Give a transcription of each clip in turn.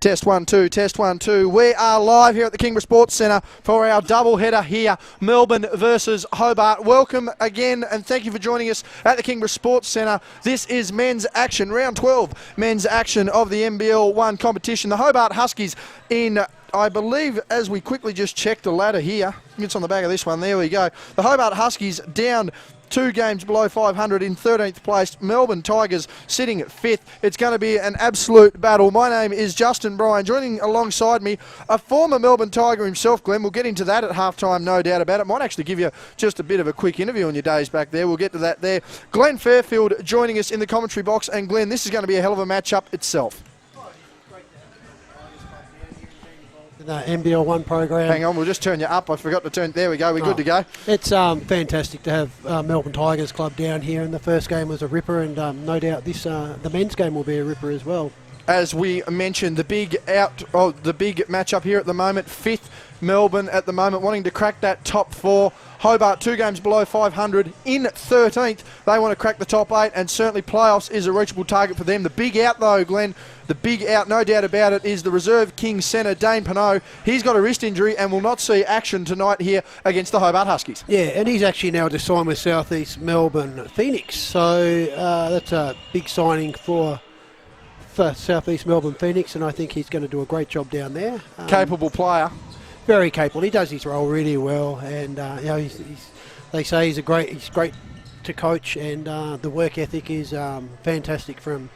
Test 1 2, test 1 2. We are live here at the Kingborough Sports Centre for our double header here, Melbourne versus Hobart. Welcome again and thank you for joining us at the Kingborough Sports Centre. This is men's action, round 12 men's action of the NBL1 competition. The Hobart Huskies in, I believe, as we quickly just checked the ladder here, it's on the back of this one, there we go. The Hobart Huskies down 2 games below 500 in 13th place. Melbourne Tigers sitting at 5th. It's going to be an absolute battle. My name is Justin Bryan. Joining alongside me, a former Melbourne Tiger himself, Glenn. We'll get into that at halftime, no doubt about it. Might actually give you just a bit of a quick interview on your days back there. We'll get to that there. Glenn Fairfield joining us in the commentary box. And Glenn, this is going to be a hell of a matchup itself. The NBL1 program. Hang on, we'll just turn you up. I forgot to turn. There we go. We're good to go. It's fantastic to have Melbourne Tigers club down here, and the first game was a ripper, and no doubt this the men's game will be a ripper as well. As we mentioned, the big matchup here at the moment, 5th Melbourne at the moment, wanting to crack that top 4. Hobart 2 games below 500 in 13th. They want to crack the top 8, and certainly playoffs is a reachable target for them. The big out though, Glenn, the big out, no doubt about it, is the reserve King centre, Dane Pineau. He's got a wrist injury and will not see action tonight here against the Hobart Huskies. Yeah, and he's actually now just signed with South East Melbourne Phoenix, so that's a big signing for South East Melbourne Phoenix, and I think he's going to do a great job down there. Capable player. Very capable. He does his role really well, and they say he's great to coach, and the work ethic is fantastic from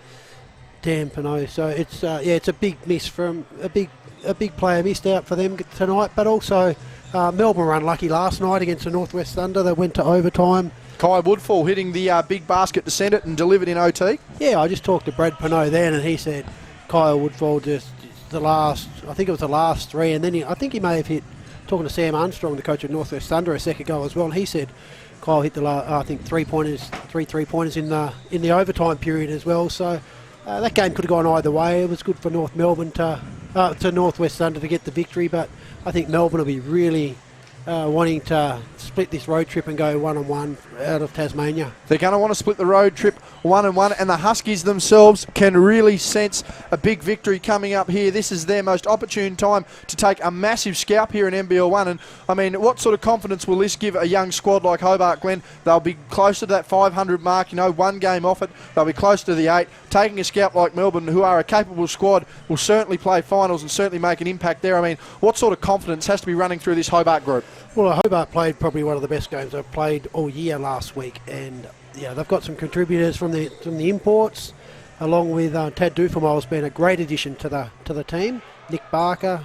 Dan Pineau. So it's it's a big miss from a big player missed out for them tonight, but also Melbourne were unlucky last night against the Northwest Thunder. They went to overtime. Kai Woodfall hitting the big basket to send it and delivered in OT. Yeah, I just talked to Brad Pineau then, and he said Kyle Woodfall just the last 3, and then I think he may have hit, talking to Sam Armstrong, the coach of Northwest Thunder, a second ago as well, and he said Kyle hit the three three-pointers in the overtime period as well. So that game could have gone either way. It was good for North Melbourne to Northwest Thunder to get the victory, but I think Melbourne will be really wanting to split this road trip and go 1-1 out of Tasmania. They're going to want to split the road trip 1-1, and the Huskies themselves can really sense a big victory coming up here. This is their most opportune time to take a massive scalp here in NBL1, and I mean, what sort of confidence will this give a young squad like Hobart, Glenn? They'll be close to that 500 mark, 1 game off it. They'll be close to the 8. Taking a scalp like Melbourne, who are a capable squad, will certainly play finals and certainly make an impact there. I mean, what sort of confidence has to be running through this Hobart group? Well, Hobart played probably one of the best games they've played all year last week, and they've got some contributors from the imports, along with Tad Dufamol's been a great addition to the team. Nick Barker,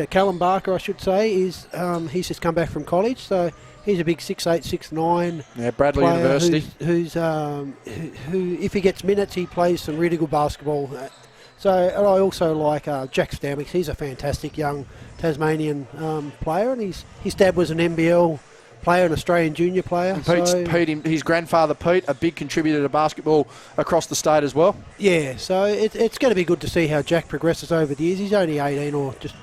Callum Barker, I should say, is he's just come back from college, so he's a big 6'8", 6'9". Yeah, Bradley University. Who, if he gets minutes, he plays some really good basketball. So and I also like Jack Stamix. He's a fantastic young Tasmanian player, and his dad was an NBL player, an Australian junior player. And Pete, his grandfather Pete, a big contributor to basketball across the state as well. Yeah, so it's going to be good to see how Jack progresses over the years. He's only 18 or just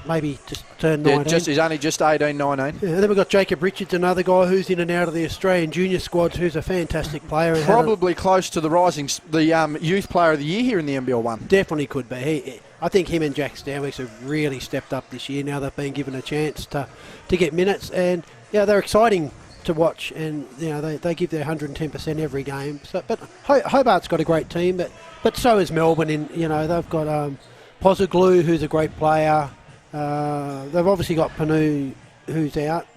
turned 19. Yeah, he's only just 18, 19. Yeah, then we've got Jacob Richards, another guy who's in and out of the Australian junior squads, who's a fantastic player. Probably close to the youth player of the year here in the NBL1. Definitely could be. I think him and Jack Stanwicks have really stepped up this year. Now they've been given a chance to get minutes, and they're exciting to watch, and they give their 110% every game. So, but Hobart's got a great team, but so is Melbourne. They've got Pozoglu, who's a great player. They've obviously got Panu, who's out.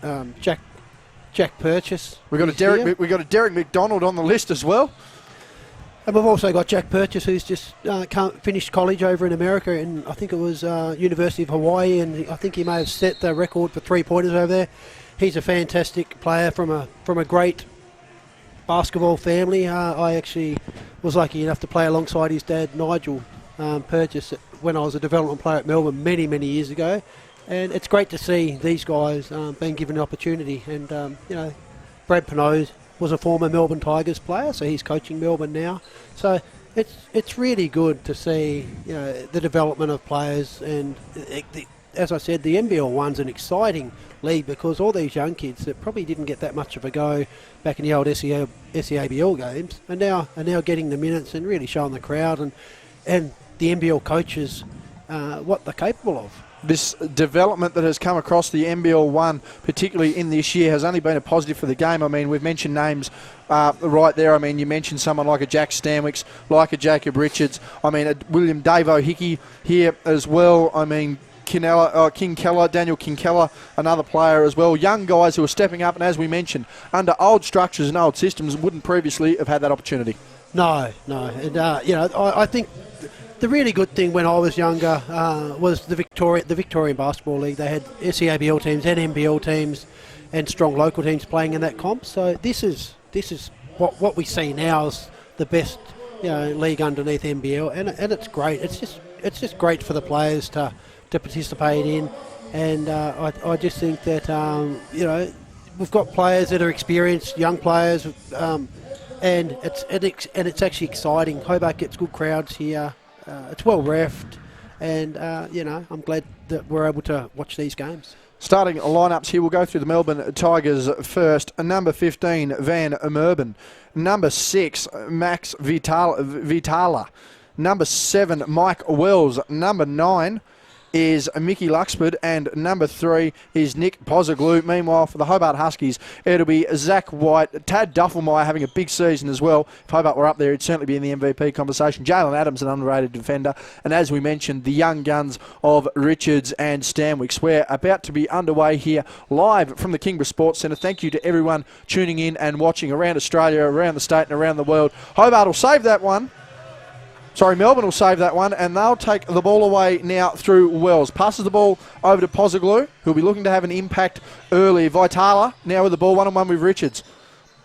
Jack Purchase. We got a Derek McDonald on the list as well. And we've also got Jack Purchase, who's just finished college over in America, and I think it was University of Hawaii, and I think he may have set the record for three-pointers over there. He's a fantastic player from a great basketball family. I actually was lucky enough to play alongside his dad, Nigel Purchase, when I was a development player at Melbourne many, many years ago. And it's great to see these guys being given an opportunity. And, Brad Pineau was a former Melbourne Tigers player, so he's coaching Melbourne now. So it's really good to see the development of players, and as I said, the NBL1's an exciting league because all these young kids that probably didn't get that much of a go back in the old SEABL games are now getting the minutes and really showing the crowd, and the NBL coaches what they're capable of. This development that has come across the NBL1, particularly in this year, has only been a positive for the game. I mean, we've mentioned names right there. I mean, you mentioned someone like a Jack Stanwicks, like a Jacob Richards. I mean, a William Davo Hickey here as well. I mean, King Keller, Daniel King Keller, another player as well. Young guys who are stepping up, and as we mentioned, under old structures and old systems, wouldn't previously have had that opportunity. No. And, I think the really good thing when I was younger was the Victorian Basketball League. They had SEABL teams and NBL teams and strong local teams playing in that comp. So this is what we see now is the best league underneath NBL, and it's great. It's just great for the players to participate in, and I just think that we've got players that are experienced, young players, and it's actually exciting. Hobart gets good crowds here. It's well reffed, and I'm glad that we're able to watch these games. Starting lineups here, we'll go through the Melbourne Tigers first. Number 15, Van Merben. Number 6, Max Vitala. Number 7, Mike Wells. Number 9 is Mickey Luxford, and number 3 is Nick Pozoglu. Meanwhile, for the Hobart Huskies, it'll be Zach White, Tad Duffelmeyer having a big season as well. If Hobart were up there, he'd certainly be in the MVP conversation. Jalen Adams, an underrated defender, and as we mentioned, the young guns of Richards and Stanwicks. We're about to be underway here live from the Kingborough Sports Centre. Thank you to everyone tuning in and watching around Australia, around the state and around the world. Hobart will save that one. Melbourne will save that one, and they'll take the ball away now through Wells. Passes the ball over to Pozoglu, who'll be looking to have an impact early. Vitala now with the ball, one-on-one with Richards.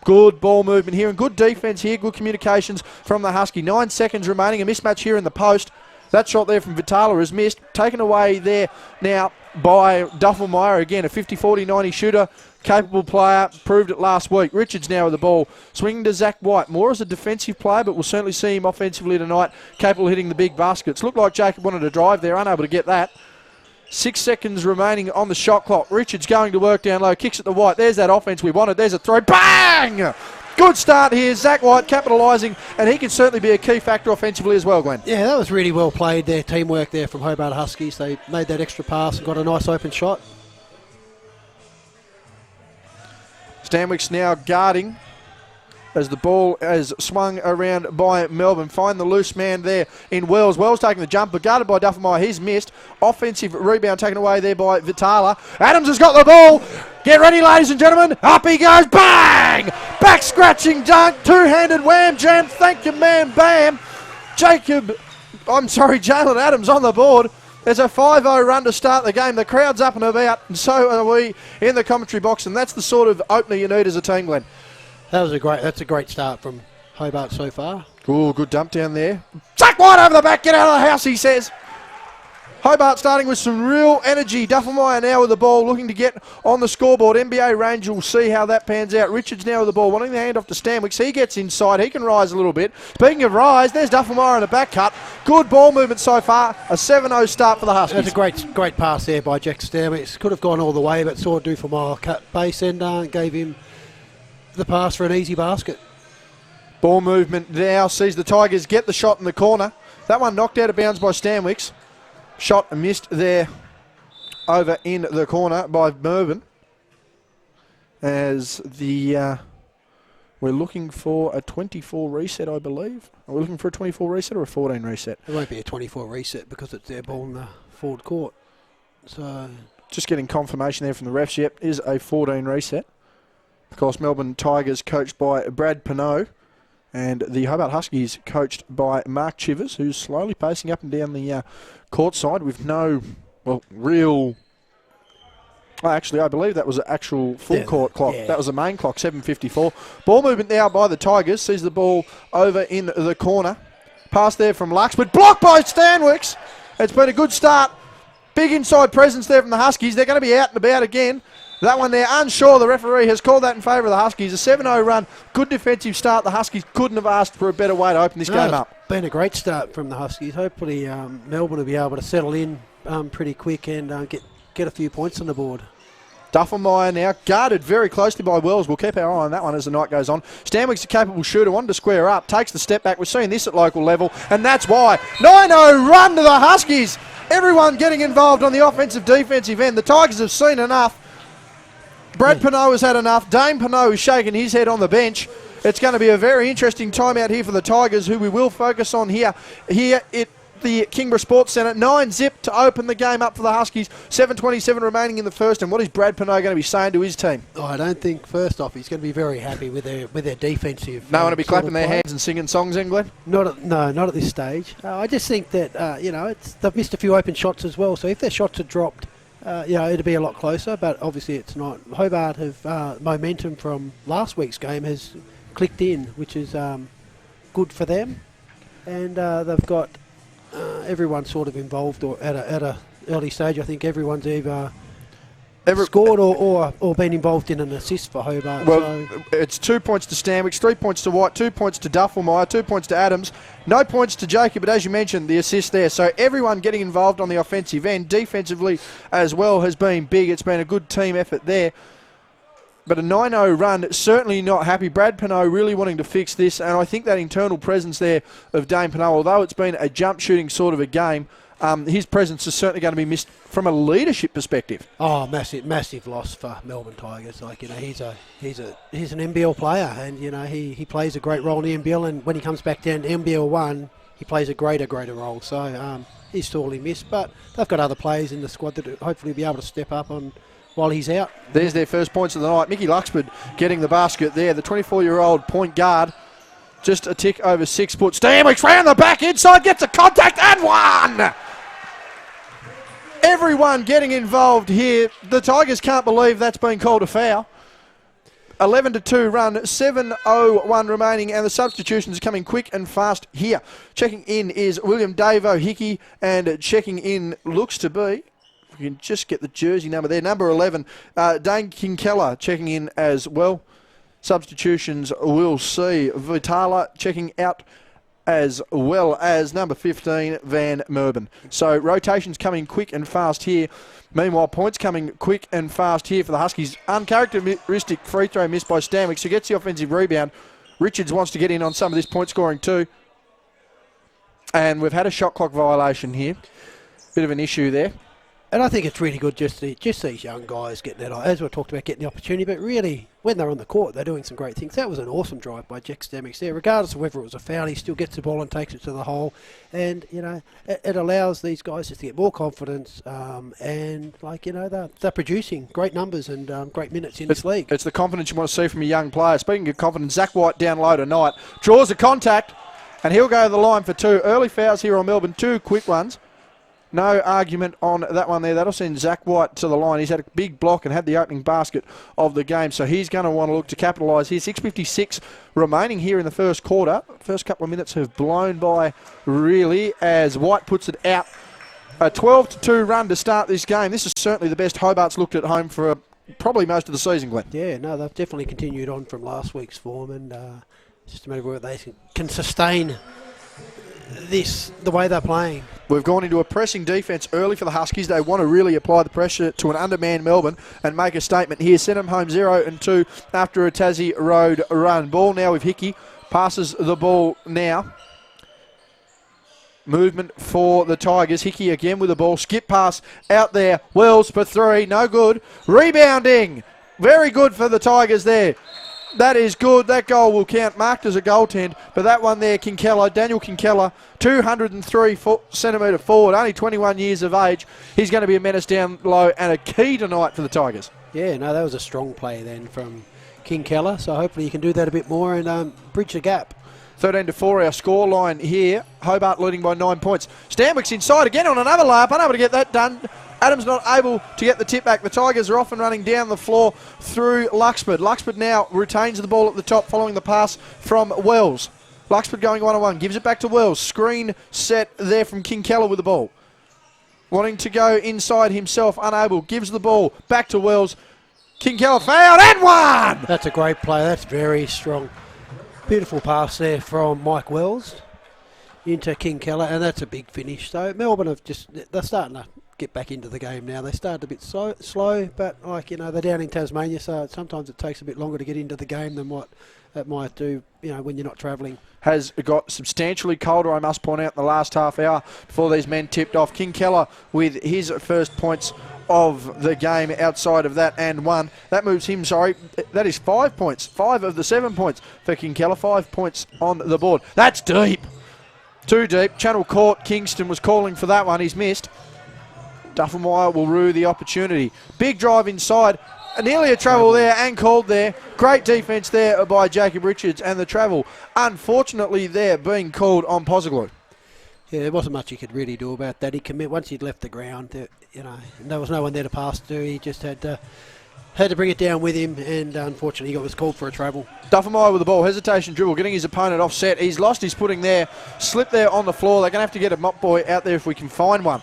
Good ball movement here and good defence here, good communications from the Husky. 9 seconds remaining, a mismatch here in the post. That shot there from Vitala is missed. Taken away there now by Duffelmeyer. Again, a 50, 40, 90 shooter. Capable player, proved it last week. Richards now with the ball, swinging to Zach White. More as a defensive player, but we'll certainly see him offensively tonight, capable of hitting the big baskets. Looked like Jacob wanted to drive there, unable to get that. 6 seconds remaining on the shot clock. Richards going to work down low, kicks at the White. There's that offense we wanted. There's a throw. Bang! Good start here. Zach White capitalising, and he can certainly be a key factor offensively as well, Glenn. Yeah, that was really well played there. Teamwork there from Hobart Huskies. They made that extra pass and got a nice open shot. Stanwicks now guarding as the ball is swung around by Melbourne. Find the loose man there in Wells. Wells taking the jumper, guarded by Duffelmeyer. He's missed. Offensive rebound taken away there by Vitala. Adams has got the ball. Get ready, ladies and gentlemen. Up he goes. Bang! Back scratching dunk. Two-handed wham jam. Thank you, man. Bam. Jalen Adams on the board. There's a 5-0 run to start the game. The crowd's up and about, and so are we in the commentary box, and that's the sort of opener you need as a team, Glenn. That's a great start from Hobart so far. Ooh, good dump down there. Zach White over the back, get out of the house, he says. Hobart starting with some real energy. Duffelmeyer now with the ball, looking to get on the scoreboard. NBA range will see how that pans out. Richards now with the ball, wanting the hand off to Stanwicks. He gets inside. He can rise a little bit. Speaking of rise, there's Duffelmeyer on the back cut. Good ball movement so far. A 7-0 start for the Huskies. That's a great pass there by Jack Stanwicks. Could have gone all the way, but saw Duffelmeyer cut base and gave him the pass for an easy basket. Ball movement now sees the Tigers get the shot in the corner. That one knocked out of bounds by Stanwicks. Shot missed there over in the corner by Merben. As we're looking for a 24 reset, I believe. Are we looking for a 24 reset or a 14 reset? It won't be a 24 reset because it's their ball in the forward court. So just getting confirmation there from the refs. Yep, is a 14 reset. Of course, Melbourne Tigers coached by Brad Pinot. And the Hobart Huskies coached by Mark Chivers, who's slowly pacing up and down the court side with no, real... actually, I believe that was an actual full court clock. Yeah. That was a main clock, 7:54. Ball movement now by the Tigers. Sees the ball over in the corner. Pass there from Luxford. Blocked by Stanwicks. It's been a good start. Big inside presence there from the Huskies. They're going to be out and about again. That one there, unsure. The referee has called that in favour of the Huskies. A 7-0 run. Good defensive start. The Huskies couldn't have asked for a better way to open this game up. It's been a great start from the Huskies. Hopefully Melbourne will be able to settle in pretty quick and get a few points on the board. Duffelmeyer now guarded very closely by Wells. We'll keep our eye on that one as the night goes on. Stanwick's a capable shooter, wanted to square up, takes the step back. We're seeing this at local level, and that's why. 9-0 run to the Huskies. Everyone getting involved on the offensive-defensive end. The Tigers have seen enough. Brad Pinot has had enough. Dane Pinot is shaking his head on the bench. It's going to be a very interesting time out here for the Tigers, who we will focus on here at the Kingborough Sports Centre. 9-0 to open the game up for the Huskies. 7:27 remaining in the first. And what is Brad Pinot going to be saying to his team? Oh, I don't think, first off, he's going to be very happy with their defensive. No one to be clapping their hands and singing songs, England? Not at this stage. I just think that, they've missed a few open shots as well. So if their shots are dropped, it'll be a lot closer. But obviously it's not. Hobart have momentum from last week's game has clicked in, which is good for them. And they've got everyone sort of involved or at a early stage. I think everyone's either scored or been involved in an assist for Hobart. Well, it's 2 points to Stanwicks, 3 points to White, 2 points to Duffelmeyer, 2 points to Adams, no points to Jacob, but as you mentioned, the assist there. So everyone getting involved on the offensive end, defensively as well, has been big. It's been a good team effort there. But a 9-0 run, certainly not happy. Brad Pinot really wanting to fix this, and I think that internal presence there of Dane Pinot, although it's been a jump shooting sort of a game, his presence is certainly going to be missed from a leadership perspective. Oh, massive loss for Melbourne Tigers. He's an NBL player, and he plays a great role in the NBL, and when he comes back down to NBL1, he plays a greater role. So he's sorely missed, but they've got other players in the squad that hopefully will be able to step up on while he's out. There's their first points of the night. Mickey Luxford getting the basket there. The 24-year-old point guard, just a tick over 6 foot. Stanwicks round the back inside, gets a contact and one! Everyone getting involved here. The Tigers can't believe that's been called a foul. 11-2 run, 7:01 remaining, and the substitutions are coming quick and fast here. Checking in is William Davo Hickey, and checking in looks to be, you can just get the jersey number there, number 11, Dane Kinkeller checking in as well. Substitutions we'll see. Vitala checking out as well as number 15, Van Merben. So rotations coming quick and fast here. Meanwhile, points coming quick and fast here for the Huskies. Uncharacteristic free throw missed by Stanwicks, who gets the offensive rebound. Richards wants to get in on some of this point scoring too. And we've had a shot clock violation here. Bit of an issue there. And I think it's really good just these young guys getting that, as we talked about, getting the opportunity. But really, when they're on the court, they're doing some great things. That was an awesome drive by Jack Stanwicks there. Regardless of whether it was a foul, he still gets the ball and takes it to the hole. And, it allows these guys just to get more confidence. They're producing great numbers and great minutes in this league. It's the confidence you want to see from a young player. Speaking of confidence, Zach White down low tonight. Draws a contact, and he'll go to the line for 2. Early fouls here on Melbourne, 2 quick ones. No argument on that one there. That'll send Zach White to the line. He's had a big block and had the opening basket of the game, so he's going to want to look to capitalise here. 6:56 remaining here in the first quarter. First couple of minutes have blown by, really, as White puts it out. A 12-2 run to start this game. This is certainly the best Hobart's looked at home for probably most of the season, Glenn. Yeah, no, they've definitely continued on from last week's form, and it's just a matter of whether they can sustain the way they're playing. We've gone into a pressing defence early for the Huskies. They want to really apply the pressure to an undermanned Melbourne and make a statement here. Send them home 0-2 after a Tassie Road run. Ball now with Hickey. Passes the ball now. Movement for the Tigers. Hickey again with the ball. Skip pass out there. Wells for 3. No good. Rebounding. Very good for the Tigers there. That is good. That goal will count, marked as a goaltend. But that one there, Daniel Kinkeller, 203 centimetre forward, only 21 years of age. He's going to be a menace down low and a key tonight for the Tigers. Yeah, no, that was a strong play then from Kinkeller. So hopefully you can do that a bit more and bridge the gap. 13-4 our score line here. Hobart leading by 9 points. Stanwicks inside again on another layup, unable to get that done. Adams not able to get the tip back. The Tigers are off and running down the floor through Luxford. Luxford now retains the ball at the top following the pass from Wells. Luxford going 1-on-1, gives it back to Wells. Screen set there from Kinkeller with the ball. Wanting to go inside himself, unable, gives the ball back to Wells. Kinkeller fouled and one! That's a great play. That's very strong. Beautiful pass there from Mike Wells into Kinkeller, and that's a big finish. So Melbourne they're starting to get back into the game now. They started a bit slow, but they're down in Tasmania, so sometimes it takes a bit longer to get into the game than what it might do, when you're not travelling. Has got substantially colder, I must point out, in the last half hour before these men tipped off. King Keller with his first points of the game outside of that and one. That moves him, that is 5 points. 5 of the 7 points for King Keller. 5 points on the board. That's deep. Too deep. Channel Court, Kingston was calling for that one. He's missed. Duffelmeyer will rue the opportunity. Big drive inside. Nearly a travel there and called there. Great defence there by Jacob Richards, and the travel, unfortunately, there being called on Pozoglu. Yeah, there wasn't much he could really do about that. Once he'd left the ground, there was no one there to pass to. He just had to bring it down with him, and unfortunately, he was called for a travel. Duffelmeyer with the ball, hesitation dribble, getting his opponent offset. He's lost his footing there, slipped there on the floor. They're going to have to get a mop boy out there if we can find one.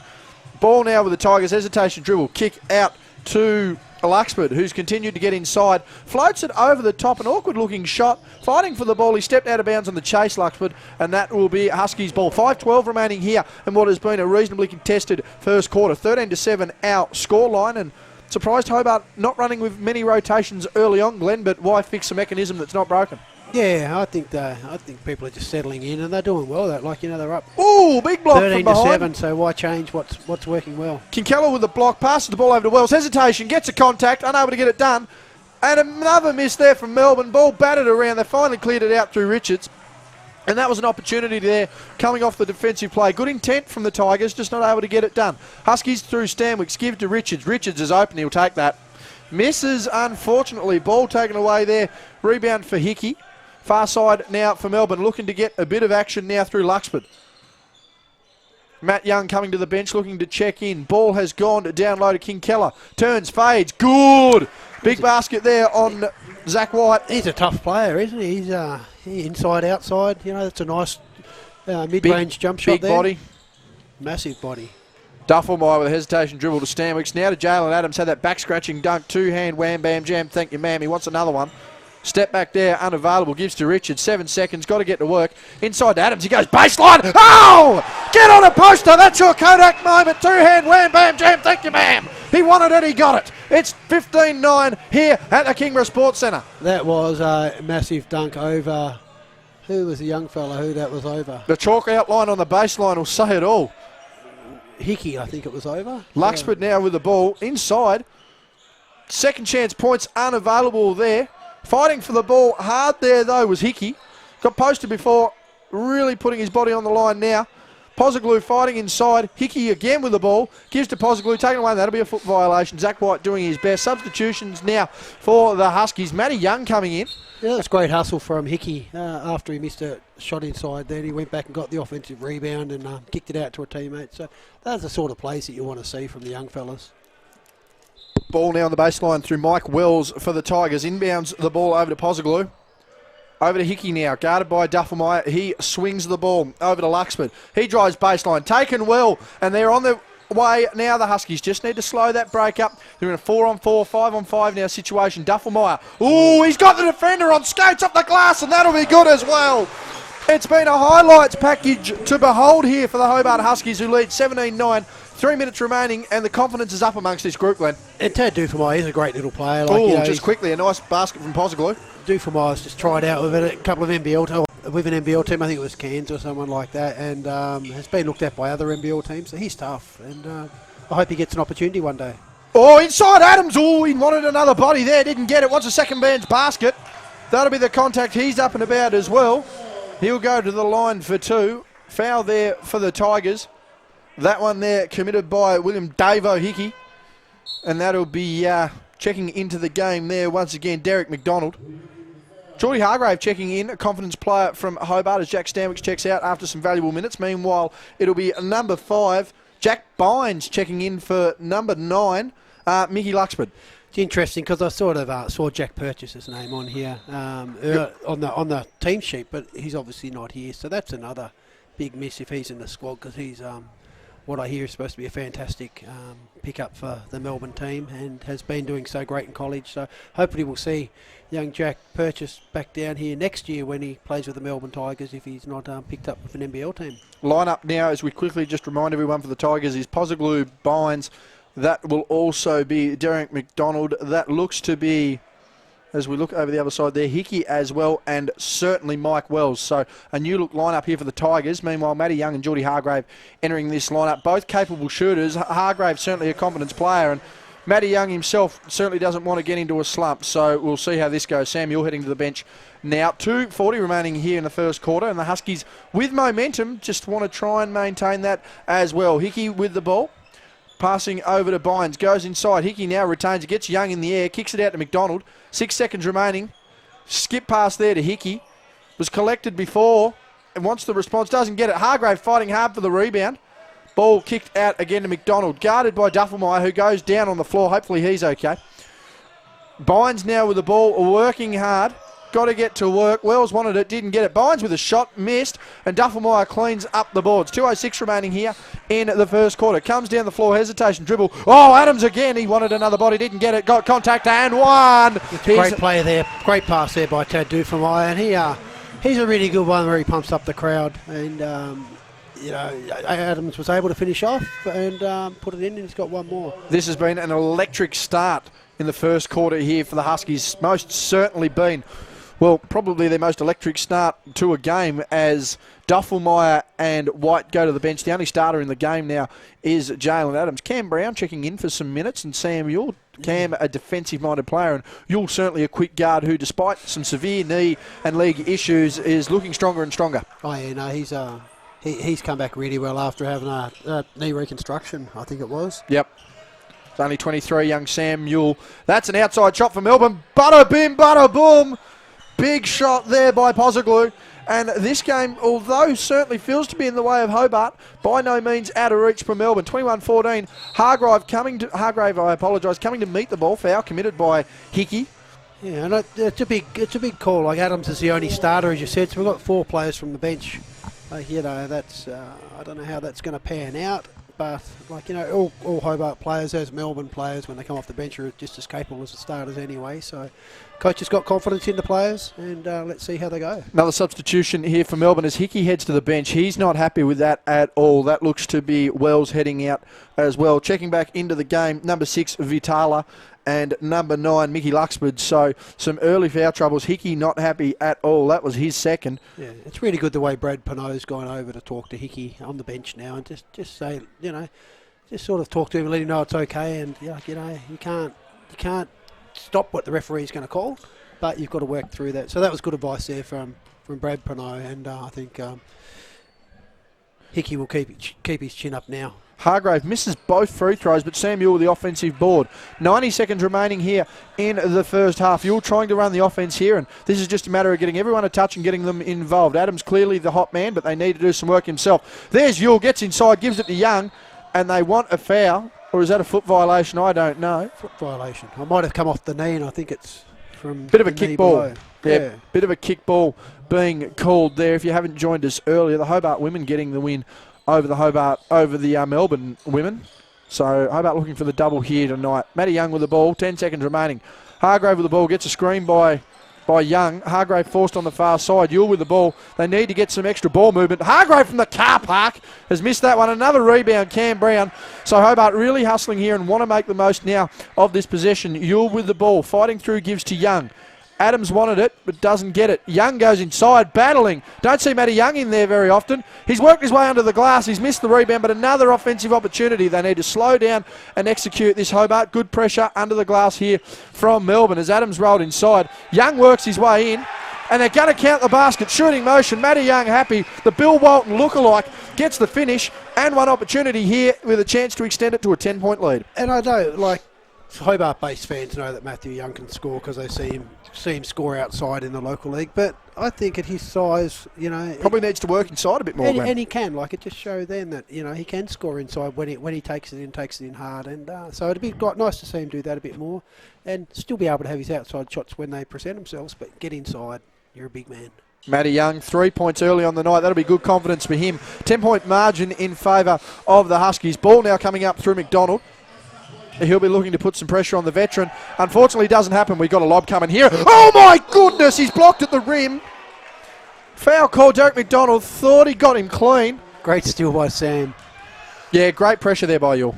Ball now with the Tigers, hesitation dribble, kick out to Luxford, who's continued to get inside, floats it over the top, an awkward looking shot, fighting for the ball. He stepped out of bounds on the chase, Luxford, and that will be Huskies ball. 5:12 remaining here in what has been a reasonably contested first quarter. 13-7 our scoreline, and surprised Hobart not running with many rotations early on, Glenn, but why fix a mechanism that's not broken? Yeah, I think people are just settling in, and they're doing well. They're up. Ooh, big block from behind. 13-7. So why change what's working well? Kinkeller with the block, passes the ball over to Wells. Hesitation, gets a contact, unable to get it done, and another miss there from Melbourne. Ball batted around. They finally cleared it out through Richards, and that was an opportunity there coming off the defensive play. Good intent from the Tigers, just not able to get it done. Huskies through Stanwicks, give to Richards. Richards is open. He'll take that. Misses, unfortunately. Ball taken away there. Rebound for Hickey. Far side now for Melbourne, looking to get a bit of action now through Luxford. Matt Young coming to the bench, looking to check in. Ball has gone down low to King Keller. Turns, fades, good! Big basket there on Zach White. He's a tough player, isn't he? He's inside, outside. That's a nice mid-range jump shot there. Big body. Massive body. Duffelmeyer with a hesitation dribble to Stanwicks. Now to Jalen Adams. Had that back-scratching dunk. Two-hand wham, bam, jam. Thank you, ma'am. He wants another one. Step back there, unavailable, gives to Richards. 7 seconds, got to get to work. Inside to Adams, he goes baseline. Oh! Get on a poster, that's your Kodak moment. Two-hand wham, bam, jam, thank you, ma'am. He wanted it, he got it. It's 15-9 here at the Kingborough Sports Centre. That was a massive dunk over. Who was the young fella who that was over? The chalk outline on the baseline will say it all. Hickey, I think it was over. Luxford now with the ball inside. Second chance points unavailable there. Fighting for the ball hard there, though, was Hickey. Got posted before, really putting his body on the line now. Pozoglu fighting inside. Hickey again with the ball. Gives to Pozoglu, taking away. That'll be a foot violation. Zach White doing his best. Substitutions now for the Huskies. Matty Young coming in. Yeah, that's great hustle from Hickey after he missed a shot inside. Then he went back and got the offensive rebound and kicked it out to a teammate. So that's the sort of plays that you want to see from the young fellas. Ball now on the baseline through Mike Wells for the Tigers. Inbounds the ball over to Pozoglu. Over to Hickey now, guarded by Duffelmeyer. He swings the ball over to Luxford. He drives baseline, taken well, and they're on the way now. The Huskies just need to slow that break up. They're in a 4-on-4, 5-on-5 now situation. Duffelmeyer, ooh, he's got the defender on skates up the glass, and that'll be good as well. It's been a highlights package to behold here for the Hobart Huskies, who lead 17-9. 3 minutes remaining, and the confidence is up amongst this group, Glenn. And Tad Duffelmeyer is a great little player. Just quickly, a nice basket from Pozoglu. Duffelmeyer's just tried out with a couple of with an NBL team. I think it was Cairns or someone like that, and has been looked at by other NBL teams. So he's tough, and I hope he gets an opportunity one day. Oh, inside Adams. Oh, he wanted another body there, didn't get it. Wants a second man's basket. That'll be the contact. He's up and about as well. He'll go to the line for two. Foul there for the Tigers. That one there committed by William Davo Hickey. And that'll be checking into the game there once again, Derek McDonald. Geordie Hargrave checking in, a confidence player from Hobart as Jack Stanwicks checks out after some valuable minutes. Meanwhile, it'll be number 5, Jack Bynes checking in for number 9, Mickey Luxford. It's interesting because I sort of saw Jack Purchase's name on here on the team sheet, but he's obviously not here. So that's another big miss if he's in the squad because he's what I hear is supposed to be a fantastic pickup for the Melbourne team, and has been doing so great in college. So hopefully we'll see young Jack Purchase back down here next year when he plays with the Melbourne Tigers, if he's not picked up with an NBL team. Line up now, as we quickly just remind everyone for the Tigers, is Pozoglu, Bynes. That will also be Derek McDonald. That looks to be, as we look over the other side there, Hickey as well, and certainly Mike Wells. So a new look lineup here for the Tigers. Meanwhile, Matty Young and Geordie Hargrave entering this lineup. Both capable shooters. Hargrave certainly a confidence player, and Matty Young himself certainly doesn't want to get into a slump. So we'll see how this goes. Sam, you're heading to the bench now. 2:40 remaining here in the first quarter, and the Huskies with momentum just want to try and maintain that as well. Hickey with the ball. Passing over to Bynes, goes inside. Hickey now retains it, gets Young in the air, kicks it out to McDonald. 6 seconds remaining. Skip pass there to Hickey. Was collected before and wants the response, doesn't get it. Hargrave fighting hard for the rebound. Ball kicked out again to McDonald, guarded by Duffelmeyer, who goes down on the floor. Hopefully he's okay. Bynes now with the ball, working hard. Got to get to work. Wells wanted it, didn't get it. Bynes with a shot, missed, and Duffelmeyer cleans up the boards. 2:06 remaining here in the first quarter. Comes down the floor, hesitation, dribble. Oh, Adams again. He wanted another body, didn't get it. Got contact and one. Great play there. Great pass there by Tad Duffelmeyer, and he's a really good one where he pumps up the crowd. And Adams was able to finish off and put it in, and he's got one more. This has been an electric start in the first quarter here for the Huskies. Most certainly been, well, probably their most electric start to a game, as Duffelmeyer and White go to the bench. The only starter in the game now is Jalen Adams. Cam Brown checking in for some minutes, and Sam Ewell. Cam, a defensive-minded player, and Ewell certainly a quick guard who, despite some severe knee and leg issues, is looking stronger and stronger. Oh, yeah, no, he's come back really well after having a knee reconstruction, I think it was. Yep. It's only 23, young Sam Ewell. That's an outside shot for Melbourne. Bada bim, bada boom. Big shot there by Pozoglu. And this game, although certainly feels to be in the way of Hobart, by no means out of reach for Melbourne. 21-14. Hargrave, coming to meet the ball. Foul committed by Hickey. Yeah, and it's a big call. Like, Adams is the only starter, as you said, so we've got 4 players from the bench. That's I don't know how that's going to pan out. But, all Hobart players, as Melbourne players, when they come off the bench, are just as capable as the starters anyway. So, coach has got confidence in the players, and let's see how they go. Another substitution here for Melbourne as Hickey heads to the bench. He's not happy with that at all. That looks to be Wells heading out as well. Checking back into the game, number 6, Vitala, and number 9, Mickey Luxford. So some early foul troubles. Hickey not happy at all. That was his second. Yeah, it's really good the way Brad Pinot's gone over to talk to Hickey on the bench now, and just say, just sort of talk to him and let him know it's okay. And you can't stop what the referee's going to call, but you've got to work through that. So that was good advice there from Brad Pinot, and I think Hickey will keep his chin up now. Hargrave misses both free throws, but Sam Ewell with the offensive board. 90 seconds remaining here in the first half. Ewell trying to run the offense here, and this is just a matter of getting everyone a touch and getting them involved. Adams clearly the hot man, but they need to do some work himself. There's Ewell, gets inside, gives it to Young, and they want a foul. Or is that a foot violation? I don't know. Foot violation. I might have come off the knee, and I think it's from bit of a kick ball. Yeah, bit of a kick ball being called there. If you haven't joined us earlier, the Hobart women getting the win over the Melbourne women. So Hobart looking for the double here tonight. Matty Young with the ball, 10 seconds remaining. Hargrave with the ball, gets a screen by Young. Hargrave forced on the far side. Ewell with the ball. They need to get some extra ball movement. Hargrave from the car park has missed that one. Another rebound, Cam Brown. So Hobart really hustling here and want to make the most now of this possession. Ewell with the ball, fighting through, gives to Young. Adams wanted it, but doesn't get it. Young goes inside, battling. Don't see Matty Young in there very often. He's worked his way under the glass. He's missed the rebound, but another offensive opportunity. They need to slow down and execute this Hobart. Good pressure under the glass here from Melbourne as Adams rolled inside. Young works his way in, and they're going to count the basket. Shooting motion. Matty Young happy. The Bill Walton lookalike gets the finish, and one opportunity here with a chance to extend it to a 10-point lead. And I know, Hobart-based fans know that Matthew Young can score because they see him score outside in the local league. But I think at his size, probably needs to work inside a bit more. And he can. It just shows then that he can score inside when he takes it in hard. And so it'd be nice to see him do that a bit more, and still be able to have his outside shots when they present themselves. But get inside. You're a big man. Matty Young, 3 points early on the night. That'll be good confidence for him. 10-point margin in favour of the Huskies. Ball now coming up through McDonald. He'll be looking to put some pressure on the veteran. Unfortunately, it doesn't happen. We've got a lob coming here. Oh, my goodness. He's blocked at the rim. Foul call. Derek McDonald thought he got him clean. Great steal by Sam. Yeah, great pressure there by you.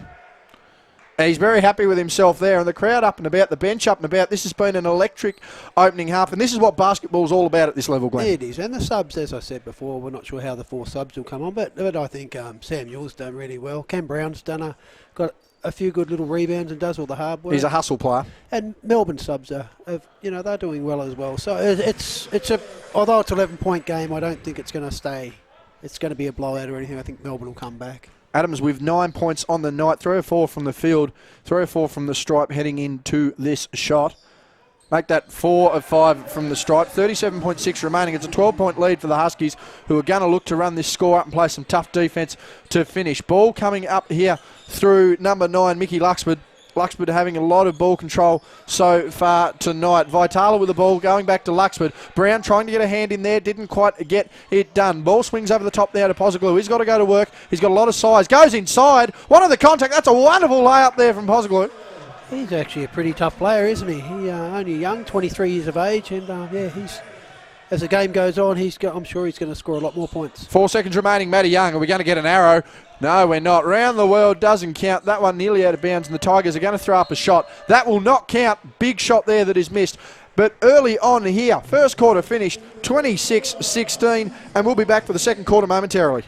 And he's very happy with himself there. And the crowd up and about, the bench up and about. This has been an electric opening half. And this is what basketball's all about at this level, Glenn. Yeah, it is. And the subs, as I said before, we're not sure how the 4 subs will come on. But I think Sam Newell's done really well. Cam Brown's got a few good little rebounds and does all the hard work. He's a hustle player. And Melbourne subs they're doing well as well. So although it's an 11-point game, I don't think it's going to stay. It's going to be a blowout or anything. I think Melbourne will come back. Adams with 9 points on the night, 3 or 4 from the field, 3 or 4 from the stripe heading into this shot. Make that 4 of 5 from the stripe. 37.6 remaining. It's a 12-point lead for the Huskies, who are going to look to run this score up and play some tough defence to finish. Ball coming up here through number 9, Mickey Luxford. Luxford having a lot of ball control so far tonight. Vitala with the ball going back to Luxford. Brown trying to get a hand in there, didn't quite get it done. Ball swings over the top there to Pozoglu. He's got to go to work. He's got a lot of size. Goes inside. One of the contact. That's a wonderful layup there from Pozoglu. He's actually a pretty tough player, isn't he? He only young, 23 years of age, and he's. As the game goes on, I'm sure he's going to score a lot more points. 4 seconds remaining. Matty Young, are we going to get an arrow? No, we're not. Round the world doesn't count. That one nearly out of bounds, and the Tigers are going to throw up a shot. That will not count. Big shot there that is missed. But early on here, first quarter finished 26-16, and we'll be back for the second quarter momentarily.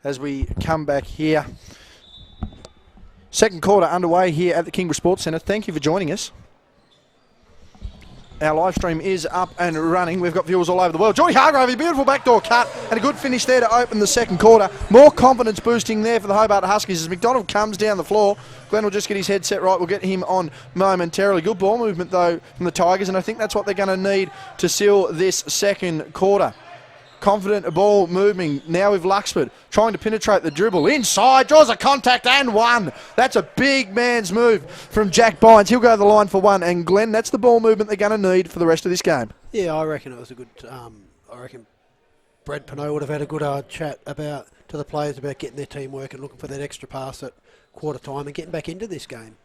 As we come back here. Second quarter underway here at the Kingborough Sports Centre. Thank you for joining us. Our live stream is up and running. We've got viewers all over the world. Geordie Hargrave, a beautiful backdoor cut and a good finish there to open the second quarter. More confidence boosting there for the Hobart Huskies as McDonald comes down the floor. Glenn will just get his head set right. We'll get him on momentarily. Good ball movement, though, from the Tigers, and I think that's what they're going to need to seal this second quarter. Confident ball moving now with Luxford trying to penetrate the dribble inside, draws a contact and one. That's a big man's move from Jack Bynes. He'll go to the line for one, and Glenn, that's the ball movement they're going to need for the rest of this game. Yeah, I reckon it was a good. I reckon Brad Pinot would have had a good chat to the players about getting their teamwork and looking for that extra pass at quarter time and getting back into this game,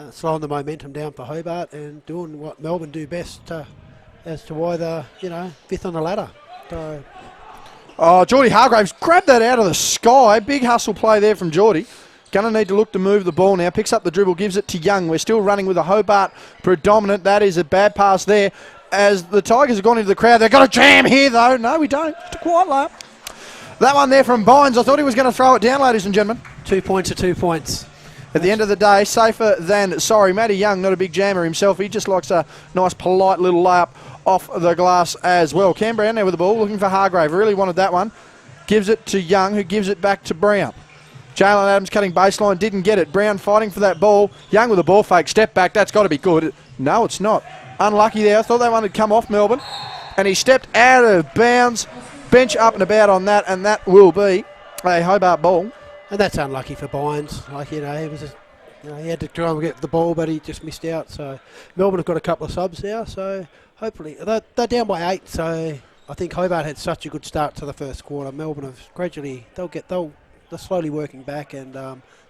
slowing the momentum down for Hobart and doing what Melbourne do best as to why they're fifth on the ladder. Geordie Hargraves grabbed that out of the sky. Big hustle play there from Geordie. Going to need to look to move the ball now. Picks up the dribble, gives it to Young. We're still running with a Hobart predominant. That is a bad pass there. As the Tigers have gone into the crowd, they've got a jam here, though. No, we don't. Just a quiet lap. That one there from Bynes, I thought he was going to throw it down, ladies and gentlemen. 2 points are 2 points. At the end of the day, safer than sorry. Matty Young, not a big jammer himself. He just likes a nice, polite little layup off the glass as well. Cam Brown there with the ball, looking for Hargrave. Really wanted that one. Gives it to Young, who gives it back to Brown. Jalen Adams cutting baseline, didn't get it. Brown fighting for that ball. Young with a ball fake, step back. That's got to be good. No, it's not. Unlucky there. I thought that one had come off Melbourne. And he stepped out of bounds. Bench up and about on that, and that will be a Hobart ball. And that's unlucky for Bynes. He had to try and get the ball, but he just missed out. So Melbourne have got a couple of subs now. So hopefully they're down by 8. So I think Hobart had such a good start to the first quarter. Melbourne have gradually they're slowly working back, and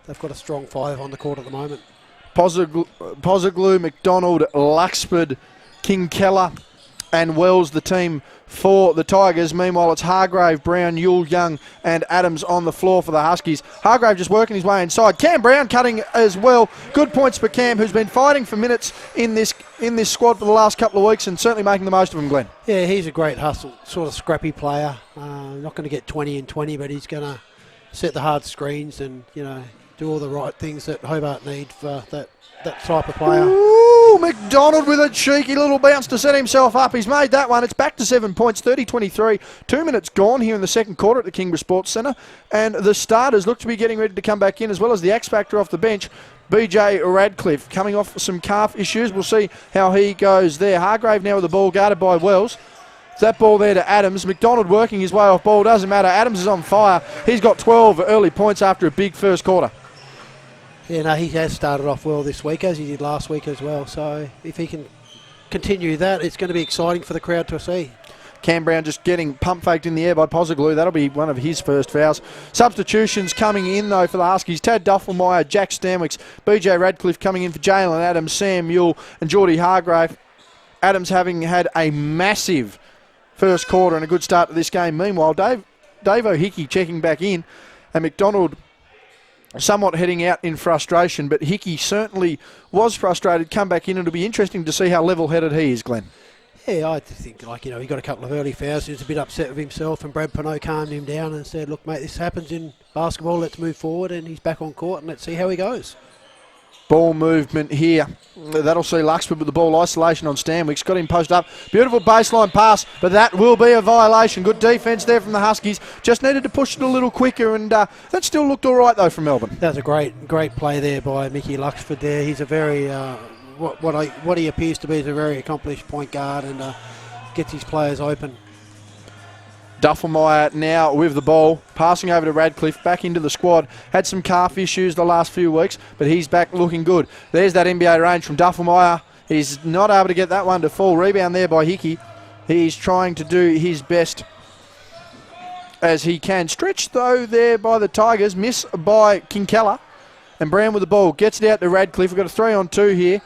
they've got a strong 5 on the court at the moment. Posaglu, McDonald, Luxford, King Keller, and Wells, the team for the Tigers. Meanwhile, it's Hargrave, Brown, Yule, Young, and Adams on the floor for the Huskies. Hargrave just working his way inside. Cam Brown cutting as well. Good points for Cam, who's been fighting for minutes in this squad for the last couple of weeks and certainly making the most of them, Glenn. Yeah, he's a great hustle, sort of scrappy player. Not going to get 20 and 20, but he's going to set the hard screens and, do all the right things that Hobart need for that type of player. Ooh, McDonald with a cheeky little bounce to set himself up. He's made that one. It's back to 7 points, 30-23. 2 minutes gone here in the second quarter at the Kingborough Sports Centre. And the starters look to be getting ready to come back in, as well as the X Factor off the bench, BJ Radcliffe, coming off some calf issues. We'll see how he goes there. Hargrave now with the ball, guarded by Wells. That ball there to Adams. McDonald working his way off ball. Doesn't matter. Adams is on fire. He's got 12 early points after a big first quarter. Yeah, no, he has started off well this week, as he did last week as well. So if he can continue that, it's going to be exciting for the crowd to see. Cam Brown just getting pump faked in the air by Posaglu. That'll be one of his first fouls. Substitutions coming in, though, for the Huskies. Tad Duffelmeyer, Jack Stanwicks, BJ Radcliffe coming in for Jalen Adams, Sam Mule, and Geordie Hargrave. Adams having had a massive first quarter and a good start to this game. Meanwhile, Dave O'Hickey checking back in, and McDonald somewhat heading out in frustration, but Hickey certainly was frustrated, come back in, and it'll be interesting to see how level-headed he is, Glenn. Yeah, I think, he got a couple of early fouls. He was a bit upset with himself, and Brad Pinot calmed him down and said, look, mate, this happens in basketball, let's move forward, and he's back on court, and let's see how he goes. Ball movement here. That'll see Luxford with the ball. Isolation on Stanwicks. Got him posted up. Beautiful baseline pass, but that will be a violation. Good defence there from the Huskies. Just needed to push it a little quicker, and that still looked all right, though, from Melbourne. That was a great play there by Mickey Luxford there. He's a very, what he appears to be is a very accomplished point guard, and gets his players open. Duffelmeyer now with the ball, passing over to Radcliffe, back into the squad. Had some calf issues the last few weeks, but he's back looking good. There's that NBA range from Duffelmeyer. He's not able to get that one to fall. Rebound there by Hickey. He's trying to do his best as he can. Stretch, though, there by the Tigers. Miss by King Keller. And Brown with the ball. Gets it out to Radcliffe. We've got a 3-on-2 here.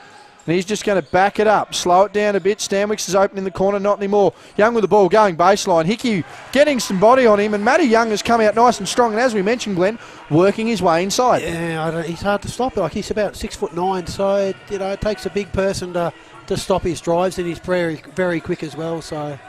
And he's just going to back it up, slow it down a bit. Stanwicks is open in the corner, not anymore. Young with the ball going baseline. Hickey getting some body on him, and Matty Young has come out nice and strong. And as we mentioned, Glenn, working his way inside. Yeah, he's hard to stop. He's about 6'9", so it takes a big person to stop his drives, and he's very, very quick as well. So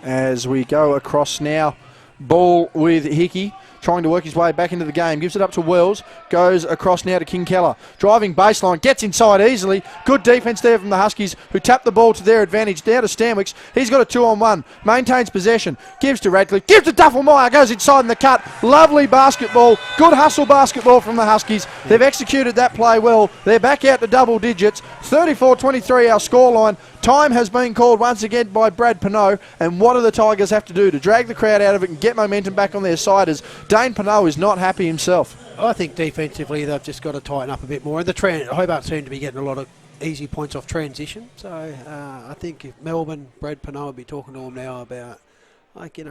as we go across now, ball with Hickey, trying to work his way back into the game. Gives it up to Wells. Goes across now to King Keller. Driving baseline. Gets inside easily. Good defence there from the Huskies, who tap the ball to their advantage. Now to Stanwicks. He's got a 2-on-1. Maintains possession. Gives to Radcliffe. Gives to Duffelmeyer. Goes inside in the cut. Lovely basketball. Good hustle basketball from the Huskies. They've executed that play well. They're back out to double digits. 34-23 our scoreline. Time has been called once again by Brad Pinot, and what do the Tigers have to do to drag the crowd out of it and get momentum back on their side, as Dane Pinot is not happy himself? I think defensively they've just got to tighten up a bit more. And Hobart seem to be getting a lot of easy points off transition, so I think if Melbourne, Brad Pinot will be talking to them now about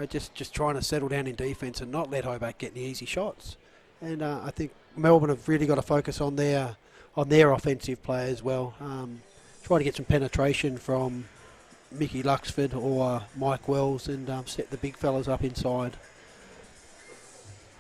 just trying to settle down in defence and not let Hobart get any easy shots. And I think Melbourne have really got to focus on their offensive play as well. Try to get some penetration from Mickey Luxford or Mike Wells and set the big fellas up inside.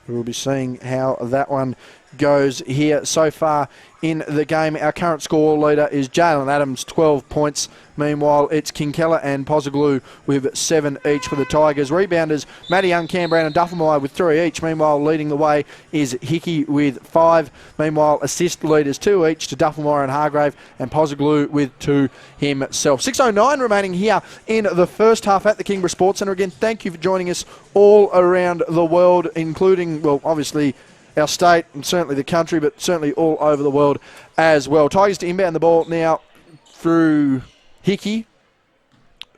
We'll be seeing how that one goes here so far in the game. Our current score leader is Jalen Adams, 12 points. Meanwhile, it's Kinkella and Pozoglu with 7 each for the Tigers. Rebounders, Matty Young, Cam Brown and Duffelmeyer with 3 each. Meanwhile, leading the way is Hickey with 5. Meanwhile, assist leaders 2 each to Duffelmeyer and Hargrave, and Pozoglu with 2 himself. 6:09 remaining here in the first half at the Kingborough Sports Centre. Again, thank you for joining us all around the world, including, well, obviously our state and certainly the country, but certainly all over the world as well. Tigers to inbound the ball now through Hickey,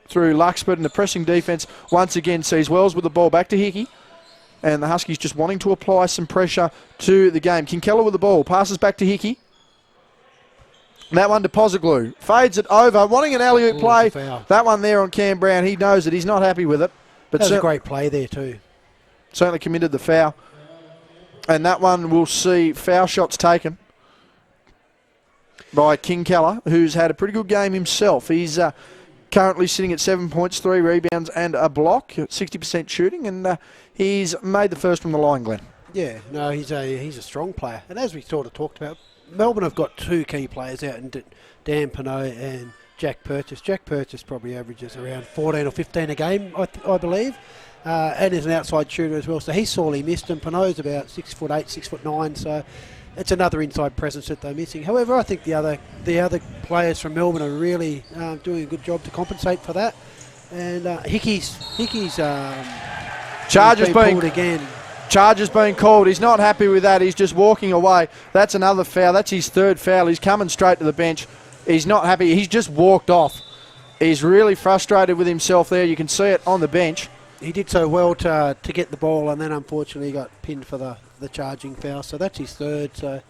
through Luxford, and the pressing defence once again sees Wells with the ball back to Hickey, and the Huskies just wanting to apply some pressure to the game. Kinkella with the ball, passes back to Hickey. That one to Pozoglu, fades it over, wanting an alley-oop play. That one there on Cam Brown, he knows it, he's not happy with it. But that was a great play there too. Certainly committed the foul. And that one will see foul shots taken by Kinkella, who's had a pretty good game himself. He's currently sitting at 7 points, 3 rebounds and a block, 60% shooting, and he's made the first from the line, Glenn. Yeah, no, he's a strong player. And as we sort of talked about, Melbourne have got 2 key players out in Dan Pinot and Jack Purchase. Jack Purchase probably averages around 14 or 15 a game, I believe. And is an outside shooter as well, so he's sorely missed, and Pinot's about 6'8", 6'9", so it's another inside presence that they're missing. However, I think the other players from Melbourne are really doing a good job to compensate for that. And Hickey's charges being pulled again. Charges being called. He's not happy with that. He's just walking away. That's another foul. That's his 3rd foul. He's coming straight to the bench. He's not happy. He's just walked off. He's really frustrated with himself there. You can see it on the bench. He did so well to get the ball, and then unfortunately got pinned for the charging foul. So that's his 3rd. So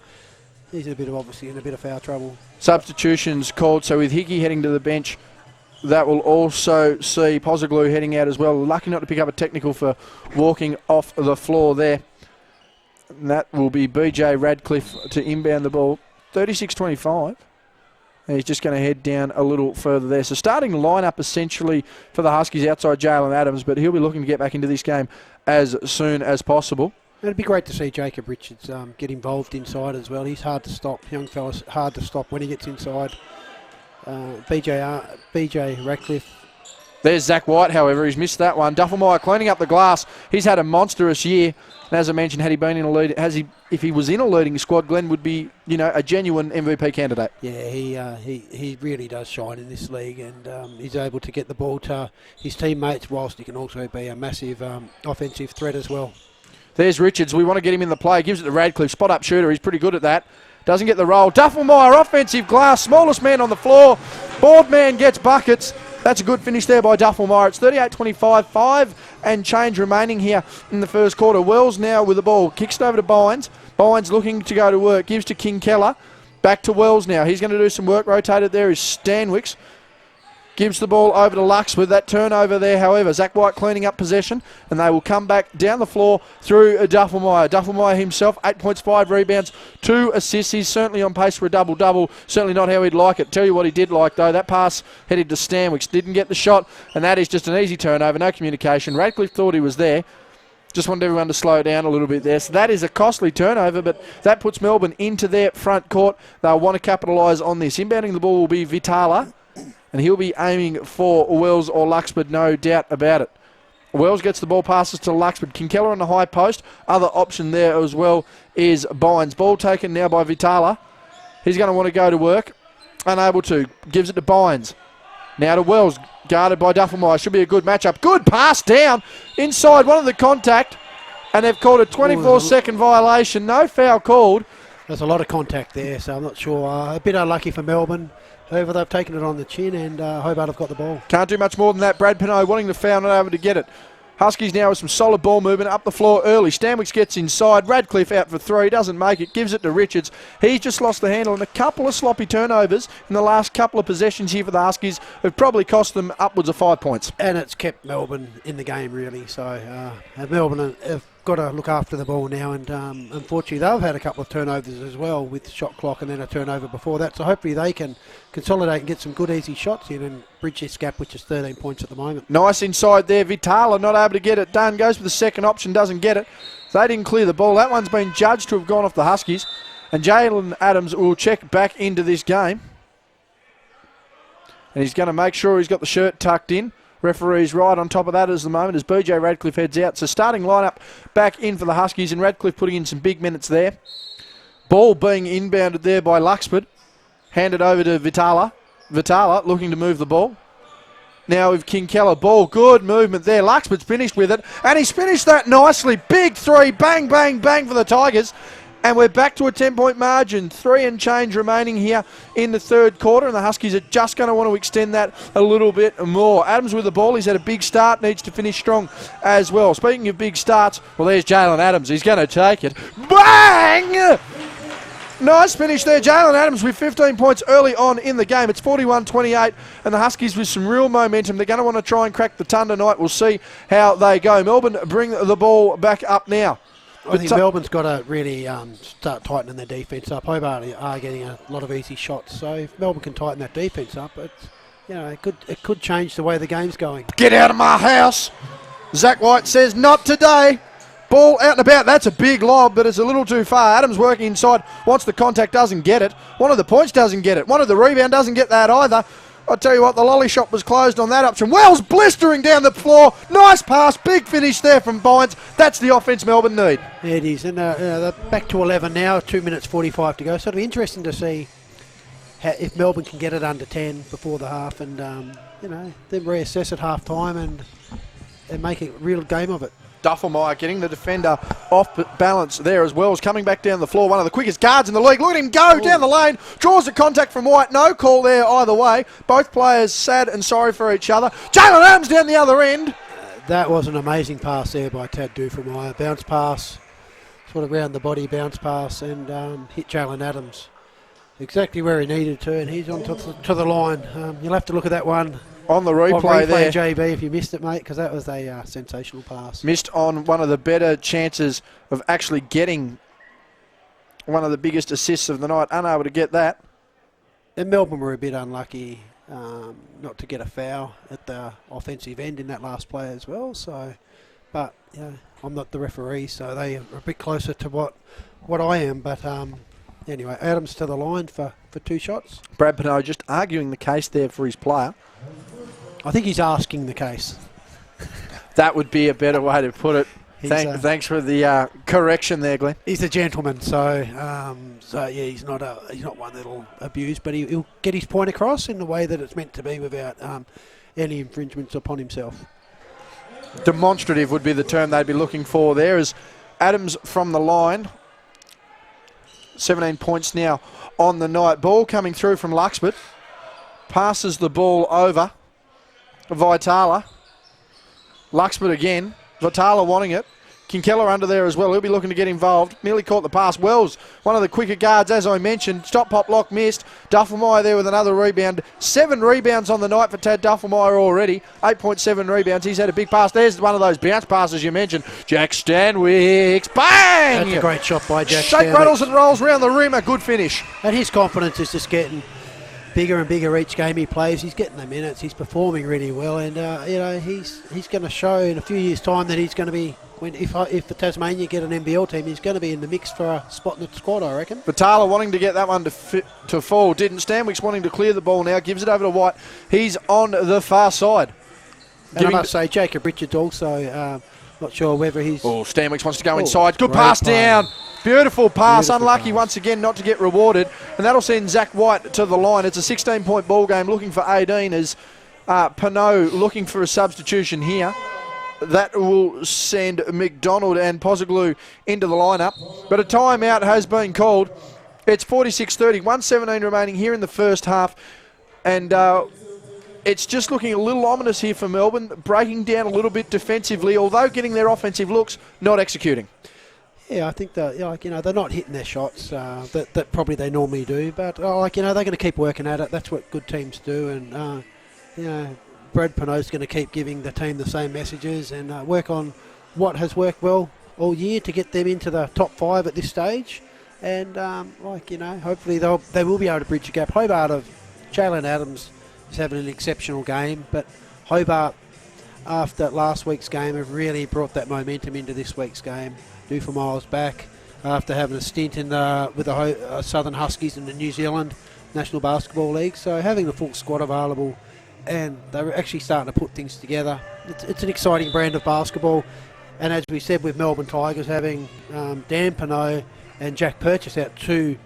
he's obviously in a bit of foul trouble. Substitutions called. So with Hickey heading to the bench, that will also see Pozoglu heading out as well. Lucky not to pick up a technical for walking off the floor there. And that will be BJ Radcliffe to inbound the ball. 36-25. And he's just going to head down a little further there. So starting lineup essentially for the Huskies outside Jalen Adams, but he'll be looking to get back into this game as soon as possible. It'd be great to see Jacob Richards get involved inside as well. He's hard to stop. Young fella's hard to stop when he gets inside. BJ Radcliffe. There's Zach White, however. He's missed that one. Duffelmeyer cleaning up the glass. He's had a monstrous year. And as I mentioned, had he been in a lead, if he was in a leading squad, Glenn would be, a genuine MVP candidate. Yeah, he really does shine in this league, and he's able to get the ball to his teammates, whilst he can also be a massive offensive threat as well. There's Richards. We want to get him in the play. Gives it to Radcliffe. Spot-up shooter. He's pretty good at that. Doesn't get the roll. Duffelmeyer, offensive glass. Smallest man on the floor. Board man gets buckets. That's a good finish there by Duffelmeyer. It's 38-25, 5 and change remaining here in the first quarter. Wells now with the ball. Kicks it over to Bynes. Bynes looking to go to work. Gives to Kinkella. Back to Wells now. He's going to do some work. Rotated there is Stanwicks. Gives the ball over to Lux with that turnover there, however. Zach White cleaning up possession, and they will come back down the floor through Duffelmeyer. Duffelmeyer himself, 8 points, 5 rebounds, 2 assists. He's certainly on pace for a double-double. Certainly not how he'd like it. Tell you what he did like, though. That pass headed to Stanwicks. Didn't get the shot, and that is just an easy turnover. No communication. Radcliffe thought he was there. Just wanted everyone to slow down a little bit there. So that is a costly turnover, but that puts Melbourne into their front court. They'll want to capitalise on this. Inbounding the ball will be Vitala, and he'll be aiming for Wells or Luxford, no doubt about it. Wells gets the ball, passes to Luxford. Kinkella on the high post. Other option there as well is Bynes. Ball taken now by Vitala. He's going to want to go to work. Unable to. Gives it to Bynes. Now to Wells. Guarded by Duffelmeyer. Should be a good matchup. Good pass down. Inside one of the contact. And they've called a 24-second violation. No foul called. There's a lot of contact there, so I'm not sure. A bit unlucky for Melbourne. However, they've taken it on the chin, and Hobart have got the ball. Can't do much more than that. Brad Pinot wanting the foul, not able to get it. Huskies now with some solid ball movement up the floor early. Stanwicks gets inside. Radcliffe out for 3. Doesn't make it. Gives it to Richards. He's just lost the handle, and a couple of sloppy turnovers in the last couple of possessions here for the Huskies have probably cost them upwards of 5 points. And it's kept Melbourne in the game, really. So Melbourne have got to look after the ball now, and unfortunately they've had a couple of turnovers as well with shot clock and then a turnover before that. So hopefully they can consolidate and get some good easy shots in and bridge this gap, which is 13 points at the moment. Nice inside there. Vitala not able to get it done. Goes for the second option, doesn't get it. They didn't clear the ball. That one's been judged to have gone off the Huskies. And Jalen Adams will check back into this game. And he's going to make sure he's got the shirt tucked in. Referee's right on top of that at the moment as BJ Radcliffe heads out. So starting lineup back in for the Huskies, and Radcliffe putting in some big minutes there. Ball being inbounded there by Luxford. Handed over to Vitala. Vitala looking to move the ball. Now with King Keller, ball, good movement there. Luxford's finished with it, and he's finished that nicely. Big three, bang, bang, bang for the Tigers. And we're back to a 10-point margin. 3 and change remaining here in the third quarter, and the Huskies are just going to want to extend that a little bit more. Adams with the ball. He's had a big start, needs to finish strong as well. Speaking of big starts, well, there's Jalen Adams. He's going to take it. Bang! Nice finish there. Jalen Adams with 15 points early on in the game. It's 41-28, and the Huskies with some real momentum. They're going to want to try and crack the ton tonight. We'll see how they go. Melbourne bring the ball back up now. I think Melbourne's got to really start tightening their defence up. Hobart are getting a lot of easy shots, so if Melbourne can tighten that defence up, it could change the way the game's going. Get out of my house! Zach White says, not today. Ball out and about. That's a big lob, but it's a little too far. Adams working inside. Wants the contact, doesn't get it. One of the points doesn't get it. One of the rebound doesn't get that either. I'll tell you what, the lolly shop was closed on that option. Wells blistering down the floor. Nice pass. Big finish there from Bynes. That's the offense Melbourne need. Yeah, it is. And they're back to 11 now, 2 minutes 45 to go. So it'll be interesting to see if Melbourne can get it under 10 before the half and, then reassess at half time and make a real game of it. Duffelmeyer getting the defender off balance there as well. Is coming back down the floor. One of the quickest guards in the league. Look at him go down the lane. Draws the contact from White. No call there either way. Both players sad and sorry for each other. Jalen Adams down the other end. That was an amazing pass there by Tad Duffelmeyer. Bounce pass, sort of round the body bounce pass, and hit Jalen Adams exactly where he needed to, and he's on to the line. You'll have to look at that one. On the replay there. JB, if you missed it, mate, because that was a sensational pass. Missed on one of the better chances of actually getting one of the biggest assists of the night. Unable to get that. And Melbourne were a bit unlucky not to get a foul at the offensive end in that last play as well. So, but I'm not the referee, so they are a bit closer to what I am. But anyway, Adams to the line for 2 shots. Brad Pinot just arguing the case there for his player. I think he's asking the case. That would be a better way to put it. Thanks for the correction there, Glenn. He's a gentleman, so he's not one that'll abuse, but he'll get his point across in the way that it's meant to be without any infringements upon himself. Demonstrative would be the term they'd be looking for there. As Adams from the line, 17 points now on the night. Ball coming through from Luxford. Passes the ball over. Vitala. Luxford again. Vitala wanting it. Kinkella under there as well. He'll be looking to get involved. Nearly caught the pass. Wells, one of the quicker guards, as I mentioned. Stop, pop, lock, missed. Duffelmeyer there with another rebound. 7 rebounds on the night for Tad Duffelmeyer already. 8.7 rebounds. He's had a big pass. There's one of those bounce passes you mentioned. Jack Stanwicks. Bang! That's a great shot by Jack Shake, Stanwicks. rattles and rolls round the rim. A good finish. And his confidence is just getting bigger and bigger each game he plays. He's getting the minutes. He's performing really well, and he's going to show in a few years' time that he's going to be. If the Tasmania get an NBL team, he's going to be in the mix for a spot in the squad, I reckon. Vitala wanting to get that one to fall. Didn't. Stanwicks wanting to clear the ball now. Gives it over to White. He's on the far side. And I must say, Jacob Richards also, not sure whether he's... Oh, Stanwicks wants to go inside. Good pass down. Beautiful pass. Unlucky once again not to get rewarded. And that'll send Zach White to the line. It's a 16-point ball game looking for 18 as Pinot looking for a substitution here. That will send McDonald and Pozoglu into the lineup. But a timeout has been called. It's 46-30, 1:17 remaining here in the first half. And it's just looking a little ominous here for Melbourne, breaking down a little bit defensively, although getting their offensive looks, not executing. Yeah, I think that they're not hitting their shots that probably they normally do, but they're going to keep working at it. That's what good teams do, and Brad Pinot's going to keep giving the team the same messages and work on what has worked well all year to get them into the top 5 at this stage. And hopefully they will be able to bridge the gap. Hobart of Jalen Adams is having an exceptional game, but Hobart, after last week's game, have really brought that momentum into this week's game. Doofa Miles back after having a stint with the Southern Huskies in the New Zealand National Basketball League. So having the full squad available, and they're actually starting to put things together. It's an exciting brand of basketball. And as we said with Melbourne Tigers, having Dan Pinot and Jack Purchase out, two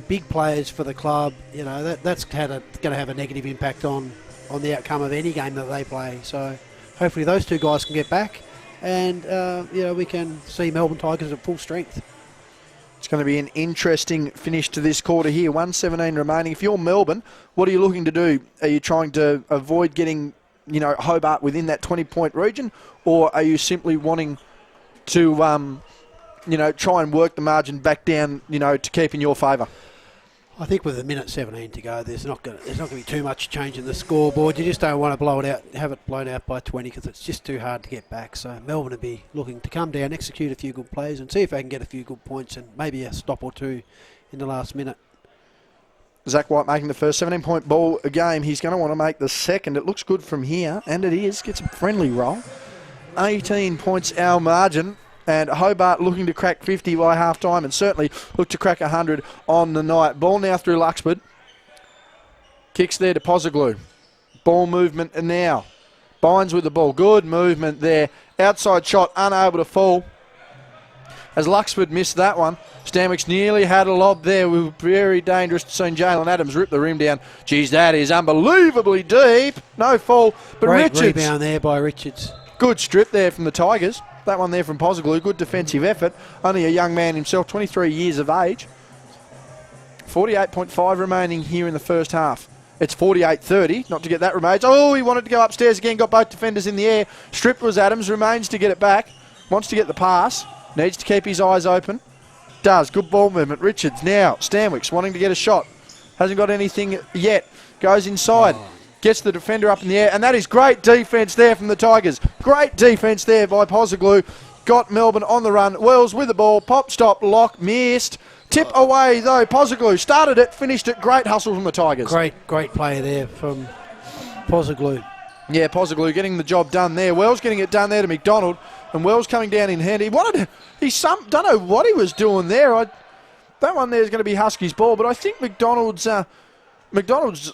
big players for the club, that's going to have a negative impact on the outcome of any game that they play. So hopefully those two guys can get back, and we can see Melbourne Tigers at full strength. It's going to be an interesting finish to this quarter here. 1:17 remaining. If you're Melbourne, what are you looking to do? Are you trying to avoid getting Hobart within that 20-point region, or are you simply wanting to try and work the margin back down, to keep in your favour? I think with a minute 17 to go, there's not going to be too much change in the scoreboard. You just don't want to blow it out, have it blown out by 20, because it's just too hard to get back. So Melbourne will be looking to come down, execute a few good plays, and see if they can get a few good points and maybe a stop or two in the last minute. Zach White making the first 17-point ball a game. He's going to want to make the second. It looks good from here, and it is. Gets a friendly roll. 18 points our margin. And Hobart looking to crack 50 by half-time, and certainly look to crack 100 on the night. Ball now through Luxford. Kicks there to Pozoglu. Ball movement and now. Bynes with the ball. Good movement there. Outside shot, unable to fall. As Luxford missed that one, Stanwicks nearly had a lob there. We were very dangerous to see Jalen Adams rip the rim down. Geez, that is unbelievably deep. No fall, but Great Richards. rebound there by Richards. Good strip there from the Tigers. That one there from Pozoglu. Good defensive effort. Only a young man himself, 23 years of age. 48.5 remaining here in the first half. It's 48-30. Not to get that remains. Oh, he wanted to go upstairs again. Got both defenders in the air. Stripped was Adams. Remains to get it back. Wants to get the pass. Needs to keep his eyes open. Does. Good ball movement. Richards now. Stanwicks wanting to get a shot. Hasn't got anything yet. Goes inside. Gets the defender up in the air, and that is great defence there from the Tigers. Great defence there by Pozoglu. Got Melbourne on the run. Wells with the ball. Pop, stop, lock, missed. Tip away, though. Pozoglu started it, finished it. Great hustle from the Tigers. Great play there from Pozoglu. Yeah, Pozoglu getting the job done there. Wells getting it done there to McDonald, and Wells coming down in hand. Don't know what he was doing there. That one there is going to be Huskies' ball, but I think McDonald's going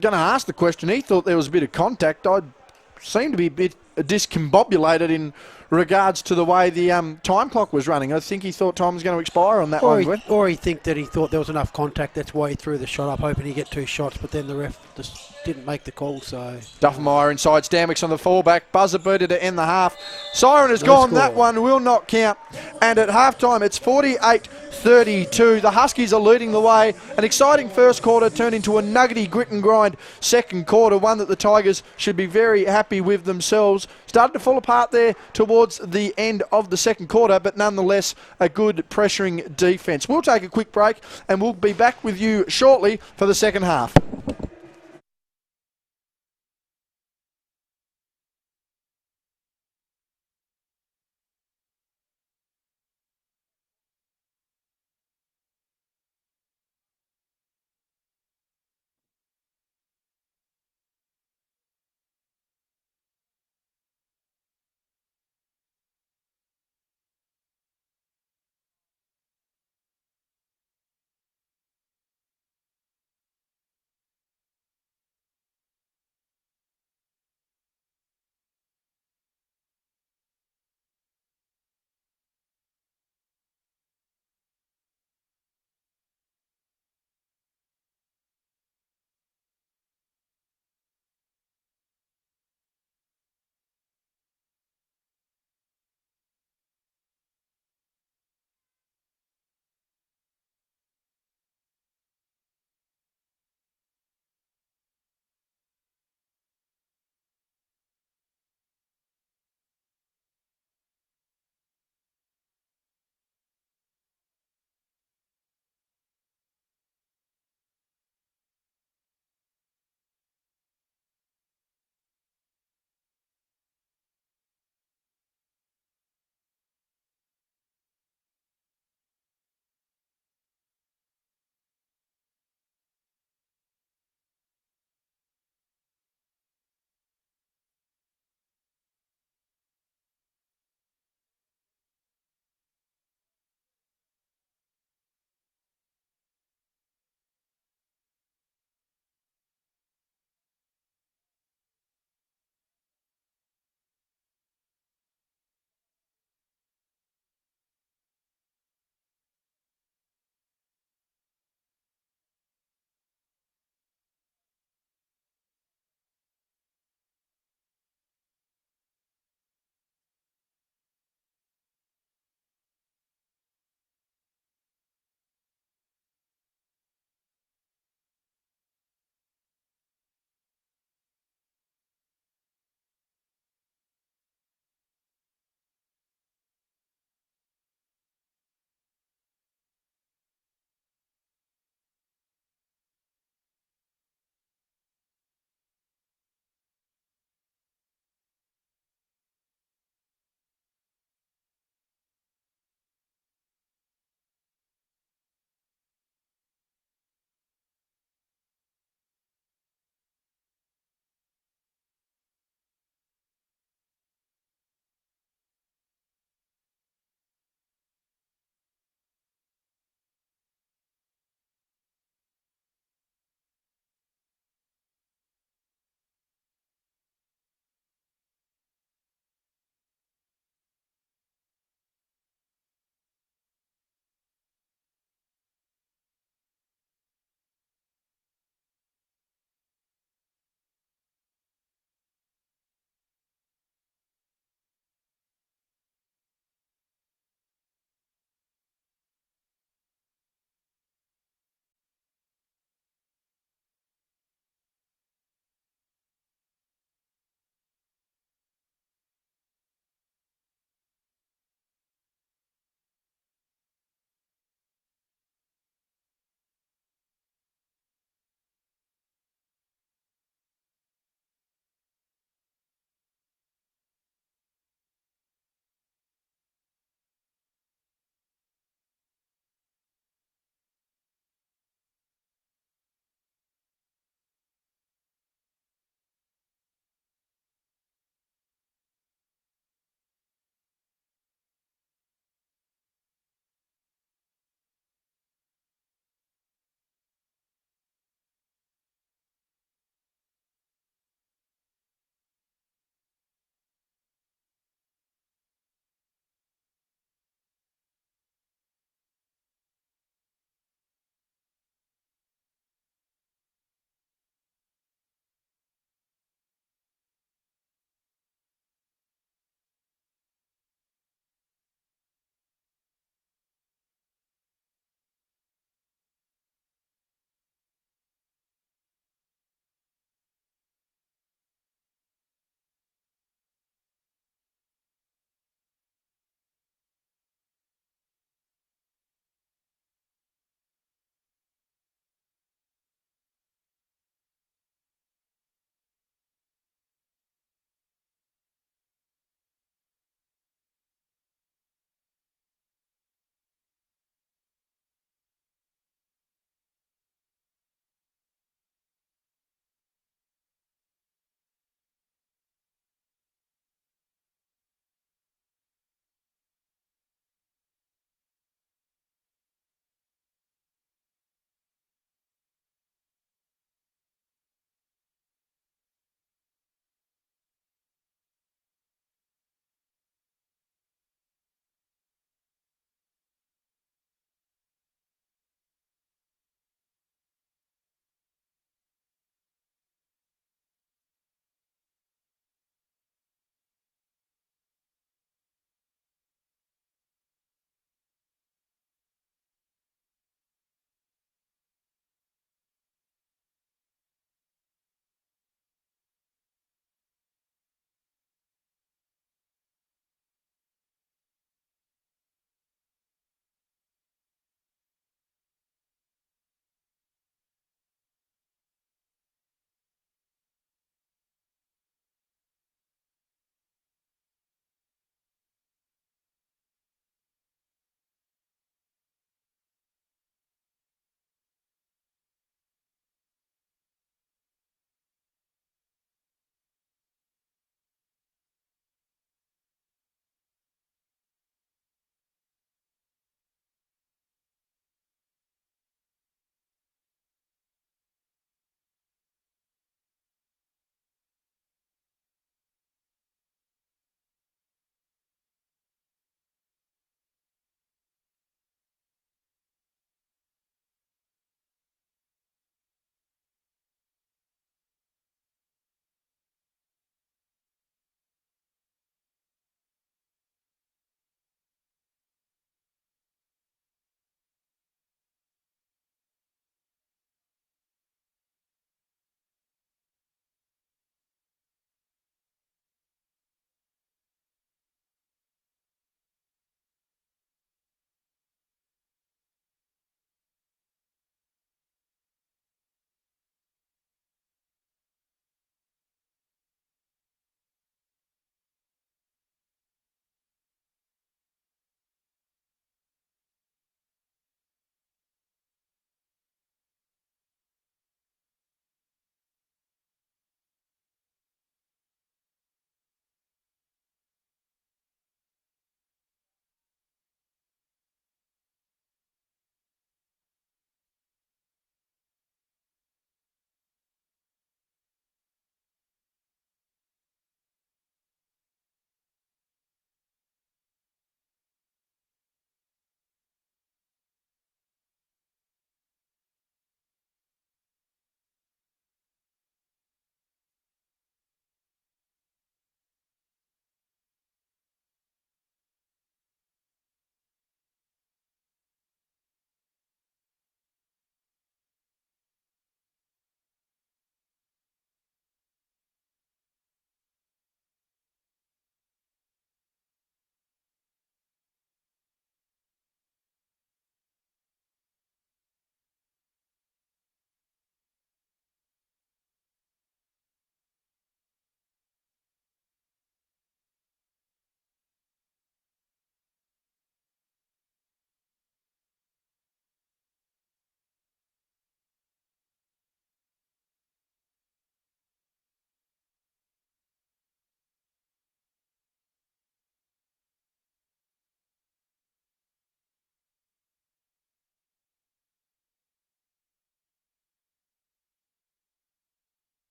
to ask the question. He thought there was a bit of contact. I seem to be a bit discombobulated in regards to the way the time clock was running. I think he thought time was going to expire on that one. Or he thought there was enough contact. That's why he threw the shot up, hoping he'd get 2 shots. But then the ref just didn't make the call. So Duffmeyer inside. Stanwicks on the fallback. Buzzer beater to end the half. Siren has gone. Score. That one will not count. And at halftime, it's 48-32. The Huskies are leading the way. An exciting first quarter turned into a nuggety grit and grind second quarter, one that the Tigers should be very happy with themselves. Started to fall apart there towards the end of the second quarter, but nonetheless a good pressuring defence. We'll take a quick break and we'll be back with you shortly for the second half.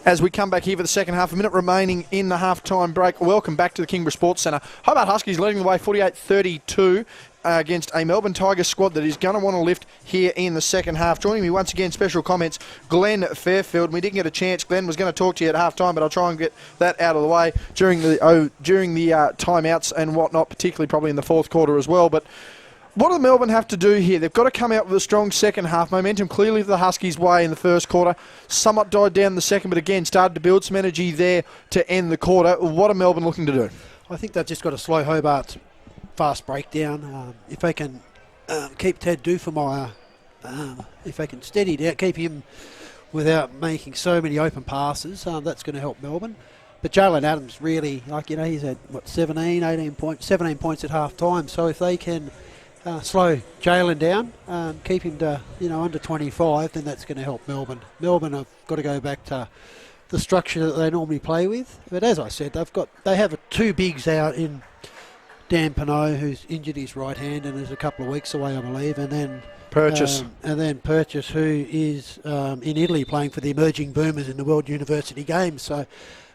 as we come back here for the second half. A minute remaining in the half-time break. Welcome back to the Kingborough Sports Centre. Hobart Huskies leading the way 48-32 against a Melbourne Tigers squad that is going to want to lift here in the second half. Joining me once again, special comments, Glenn Fairfield. We didn't get a chance. Glenn was going to talk to you at half-time, but I'll try and get that out of the way during the timeouts and whatnot, particularly probably in the fourth quarter as well. But what do Melbourne have to do here? They've got to come out with a strong second half. Momentum clearly the Huskies' way in the first quarter. Somewhat died down in the second, but again started to build some energy there to end the quarter. What are Melbourne looking to do? I think they've just got to slow Hobart's fast breakdown. If they can keep Ted Dufemeyer, if they can steady it out, keep him without making so many open passes, that's going to help Melbourne. But Jalen Adams really, he's had, 17 points at half time. So if they can slow Jalen down, keep him to under 25, then that's going to help Melbourne. Melbourne have got to go back to the structure that they normally play with. But as I said, they have two bigs out in Dan Pinot, who's injured his right hand and is a couple of weeks away, I believe, and then Purchase, who is in Italy playing for the emerging Boomers in the World University Games. So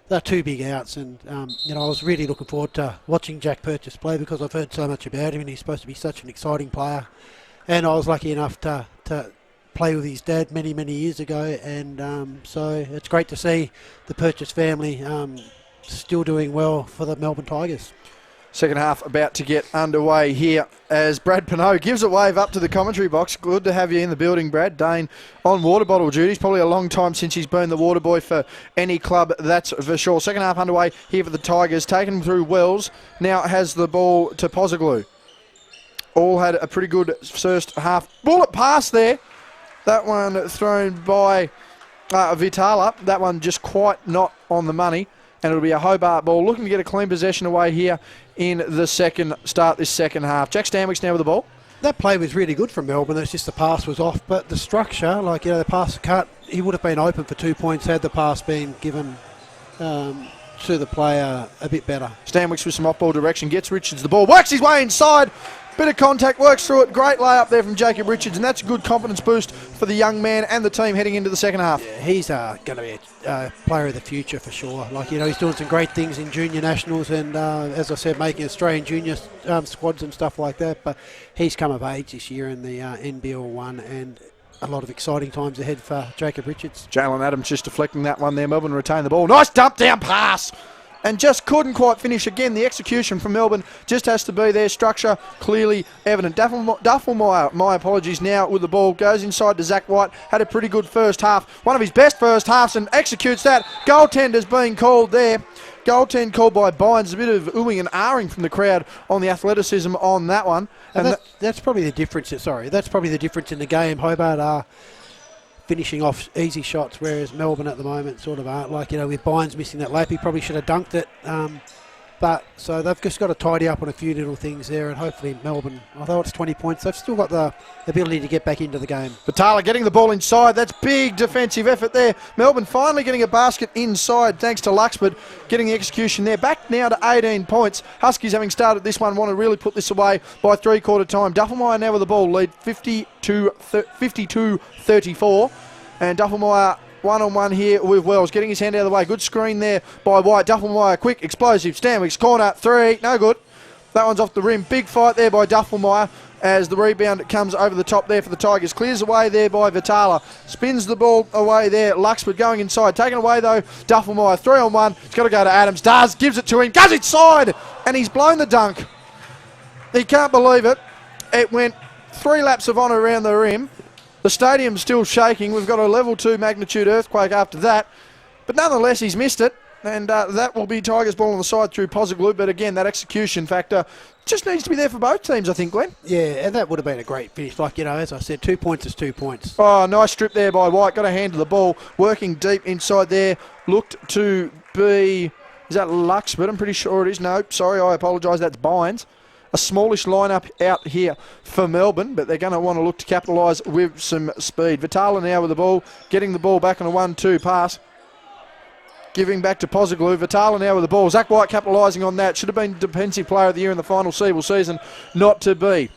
they're two big outs, and I was really looking forward to watching Jack Purchase play because I've heard so much about him and he's supposed to be such an exciting player. And I was lucky enough to play with his dad many, many years ago, and so it's great to see the Purchase family still doing well for the Melbourne Tigers. Second half about to get underway here as Brad Pinot gives a wave up to the commentary box. Good to have you in the building, Brad. Dane on water bottle duties. Probably a long time since he's been the water boy for any club, that's for sure. Second half underway here for the Tigers. Taken through Wells. Now has the ball to Pozoglu. All had a pretty good first half. Bullet pass there. That one thrown by Vitala. That one just quite not on the money. And it'll be a Hobart ball. Looking to get a clean possession away here in the start this second half. Jack Stanwicks now with the ball. That play was really good from Melbourne. It's just the pass was off. But the structure, the pass cut, he would have been open for 2 points had the pass been given to the player a bit better. Stanwicks with some off-ball direction. Gets Richards the ball. Works his way inside. Bit of contact, works through it. Great layup there from Jacob Richards, and that's a good confidence boost for the young man and the team heading into the second half. Yeah, he's going to be a player of the future for sure. He's doing some great things in junior nationals and, as I said, making Australian junior squads and stuff like that. But he's come of age this year in the NBL1, and a lot of exciting times ahead for Jacob Richards. Jalen Adams just deflecting that one there. Melbourne retain the ball. Nice dump down pass. And just couldn't quite finish. Again, the execution from Melbourne just has to be there. Structure clearly evident. Duffelmeyer, my apologies, now with the ball. Goes inside to Zach White. Had a pretty good first half. One of his best first halves and executes that. Goaltender's being called there. Goaltend called by Bynes. A bit of oohing and ahhing from the crowd on the athleticism on that one. And that's probably the difference. That's probably the difference in the game. Hobart are finishing off easy shots, whereas Melbourne at the moment sort of aren't. With Bynes missing that lap, he probably should have dunked it. But so they've just got to tidy up on a few little things there, and hopefully Melbourne, although it's 20 points, they've still got the ability to get back into the game. Vitala getting the ball inside. That's big defensive effort there. Melbourne finally getting a basket inside thanks to Luxford getting the execution there. Back now to 18 points. Huskies, having started this one, want to really put this away by three-quarter time. Duffelmeyer now with the ball, lead 52-34. And Duffelmeyer one-on-one here with Wells, getting his hand out of the way. Good screen there by White. Duffelmeyer, quick, explosive. Stanwicks, corner, three, no good. That one's off the rim. Big fight there by Duffelmeyer as the rebound comes over the top there for the Tigers. Clears away there by Vitala. Spins the ball away there. Luxford going inside. Taken away though, Duffelmeyer, 3-on-1. He's got to go to Adams. Does, gives it to him. Goes inside, and he's blown the dunk. He can't believe it. It went 3 laps of honour around the rim. The stadium's still shaking. We've got a level 2 magnitude earthquake after that. But nonetheless, he's missed it. And that will be Tigers ball on the side through Pozoglu. But again, that execution factor just needs to be there for both teams, I think, Glenn. Yeah, and that would have been a great finish. As I said, 2 points is 2 points. Oh, nice strip there by White. Got a hand to the ball. Working deep inside there. Looked to be... Is that Luxford? I'm pretty sure it is. No, sorry, I apologise. That's Bynes. A smallish lineup out here for Melbourne, but they're going to want to look to capitalise with some speed. Vitala now with the ball, getting the ball back on a 1-2 pass. Giving back to Pozoglu. Vitala now with the ball. Zach White capitalising on that. Should have been Defensive Player of the Year in the final Seagull season. Not to be.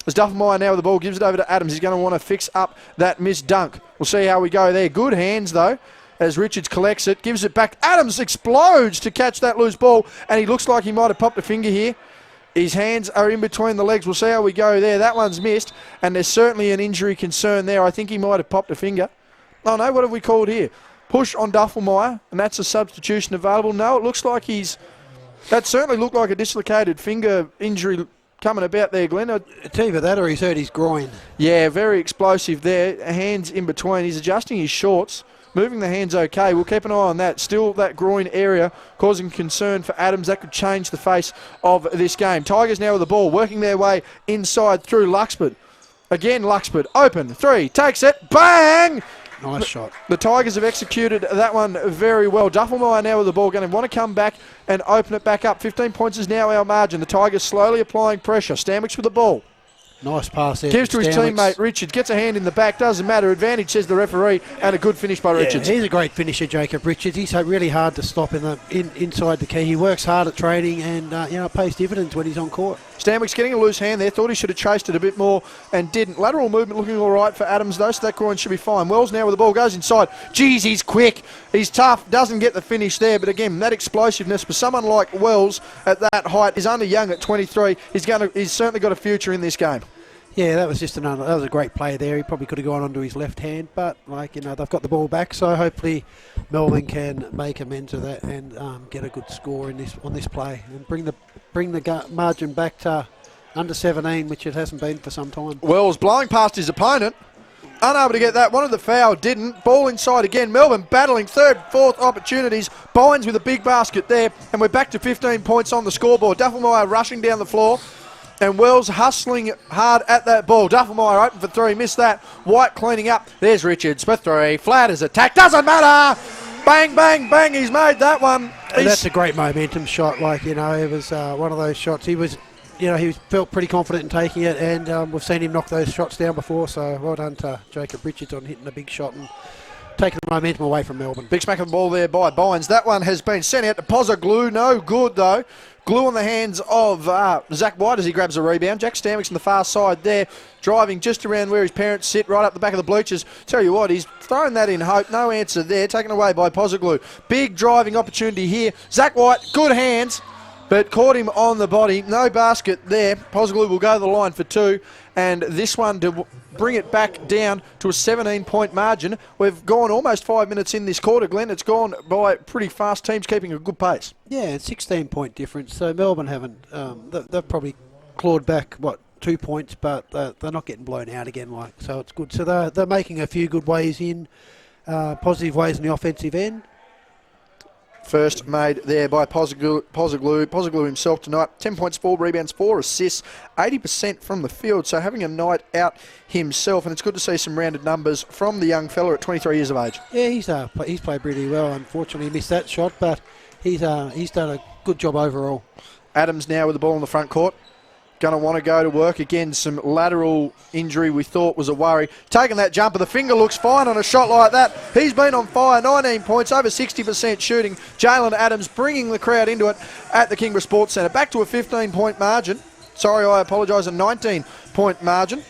As Duffelmeyer now with the ball, gives it over to Adams. He's going to want to fix up that missed dunk. We'll see how we go there. Good hands, though. as Richards collects it, gives it back. Adams explodes to catch that loose ball, and he looks like he might have popped a finger here. His hands are in between the legs. We'll see how we go there. That one's missed, and there's certainly an injury concern there. I think he might have popped a finger. Oh, no, what have we called here? Push on Duffelmeyer, and that's a substitution available. No, it looks like that certainly looked like a dislocated finger injury coming about there, Glenn. It's either that or he's hurt his groin. Yeah, very explosive there. Hands in between. He's adjusting his shorts. Moving the hands okay. We'll keep an eye on that. Still that groin area causing concern for Adams. That could change the face of this game. Tigers now with the ball, working their way inside through Luxford. Again, Luxford. Open. 3. Takes it. Bang! Nice shot. The Tigers have executed that one very well. Duffelmeyer now with the ball, going to want to come back and open it back up. 15 points is now our margin. The Tigers slowly applying pressure. Stanwicks with the ball. Nice pass there. Gives to his teammate Richards. Gets a hand in the back. Doesn't matter. Advantage, says the referee. And a good finish by Richards. He's a great finisher, Jacob Richards. He's really hard to stop inside the key. He works hard at training and it pays dividends when he's on court. Stanwicks getting a loose hand there. Thought he should have chased it a bit more and didn't. Lateral movement looking all right for Adams, though, so that groin should be fine. Wells now with the ball. Goes inside. Geez, he's quick. He's tough. Doesn't get the finish there. But again, that explosiveness for someone like Wells at that height is under young at 23. He's certainly got a future in this game. Yeah, that was a great play there. He probably could have gone onto his left hand, but they've got the ball back, so hopefully Melbourne can make amends of that and get a good score on this play and bring the margin back to under 17, which it hasn't been for some time. Wells blowing past his opponent. Unable to get that. Wanted the foul, didn't. Ball inside again. Melbourne battling third, fourth opportunities. Bynes with a big basket there, and we're back to 15 points on the scoreboard. Duffelmeyer rushing down the floor. And Wells hustling hard at that ball. Duffelmeyer open for 3, missed that. White cleaning up. There's Richards for 3. Flat as attack. Doesn't matter. Bang, bang, bang. He's made that one. That's a great momentum shot. It was one of those shots. He felt pretty confident in taking it, and we've seen him knock those shots down before. So well done to Jacob Richards on hitting a big shot and taking the momentum away from Melbourne. Big smack of the ball there by Bynes. That one has been sent out to Pozza. No good, though. Glue on the hands of Zach White as he grabs a rebound. Jack Stanwicks on the far side there, driving just around where his parents sit, right up the back of the bleachers. Tell you what, he's thrown that in hope. No answer there. Taken away by Pozza. Big driving opportunity here. Zach White, good hands, but caught him on the body. No basket there. Pozza will go to the line for 2. And this one to bring it back down to a 17-point margin. We've gone almost 5 minutes in this quarter, Glenn. It's gone by pretty fast. Teams keeping a good pace. Yeah, 16-point difference. So Melbourne haven't. They've probably clawed back 2 points, but they're not getting blown out again. So it's good. So they're making a few good ways in, positive ways in the offensive end. First made there by Pozza himself tonight. 10 points, 4 rebounds, 4 assists, 80% from the field. So having a night out himself, and it's good to see some rounded numbers from the young fella at 23 years of age. Yeah, he's played really well. Unfortunately, he missed that shot, but he's done a good job overall. Adams now with the ball in the front court. Going to want to go to work. Again, some lateral injury we thought was a worry. Taking that jumper. The finger looks fine on a shot like that. He's been on fire. 19 points, over 60% shooting. Jalen Adams bringing the crowd into it at the Kingborough Sports Centre. Back to a 15-point margin. Sorry, I apologise, a 19-point margin.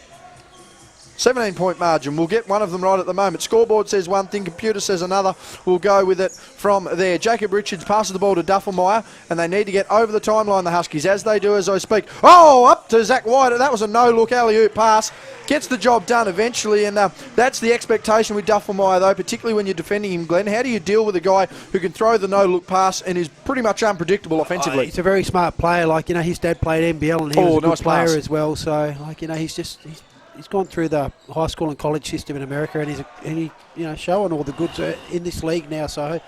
17-point margin. We'll get one of them right at the moment. Scoreboard says one thing, computer says another. We'll go with it from there. Jacob Richards passes the ball to Duffelmeyer, and they need to get over the timeline, the Huskies, as they do as I speak. Oh, up to Zach White. That was a no-look alley-oop pass. Gets the job done eventually, and that's the expectation with Duffelmeyer, though, particularly when you're defending him, Glenn. How do you deal with a guy who can throw the no-look pass and is pretty much unpredictable offensively? He's a very smart player. His dad played NBL, and he was a good nice player pass as well. So, he's gone through the high school and college system in America, and he's showing all the goods in this league now. So,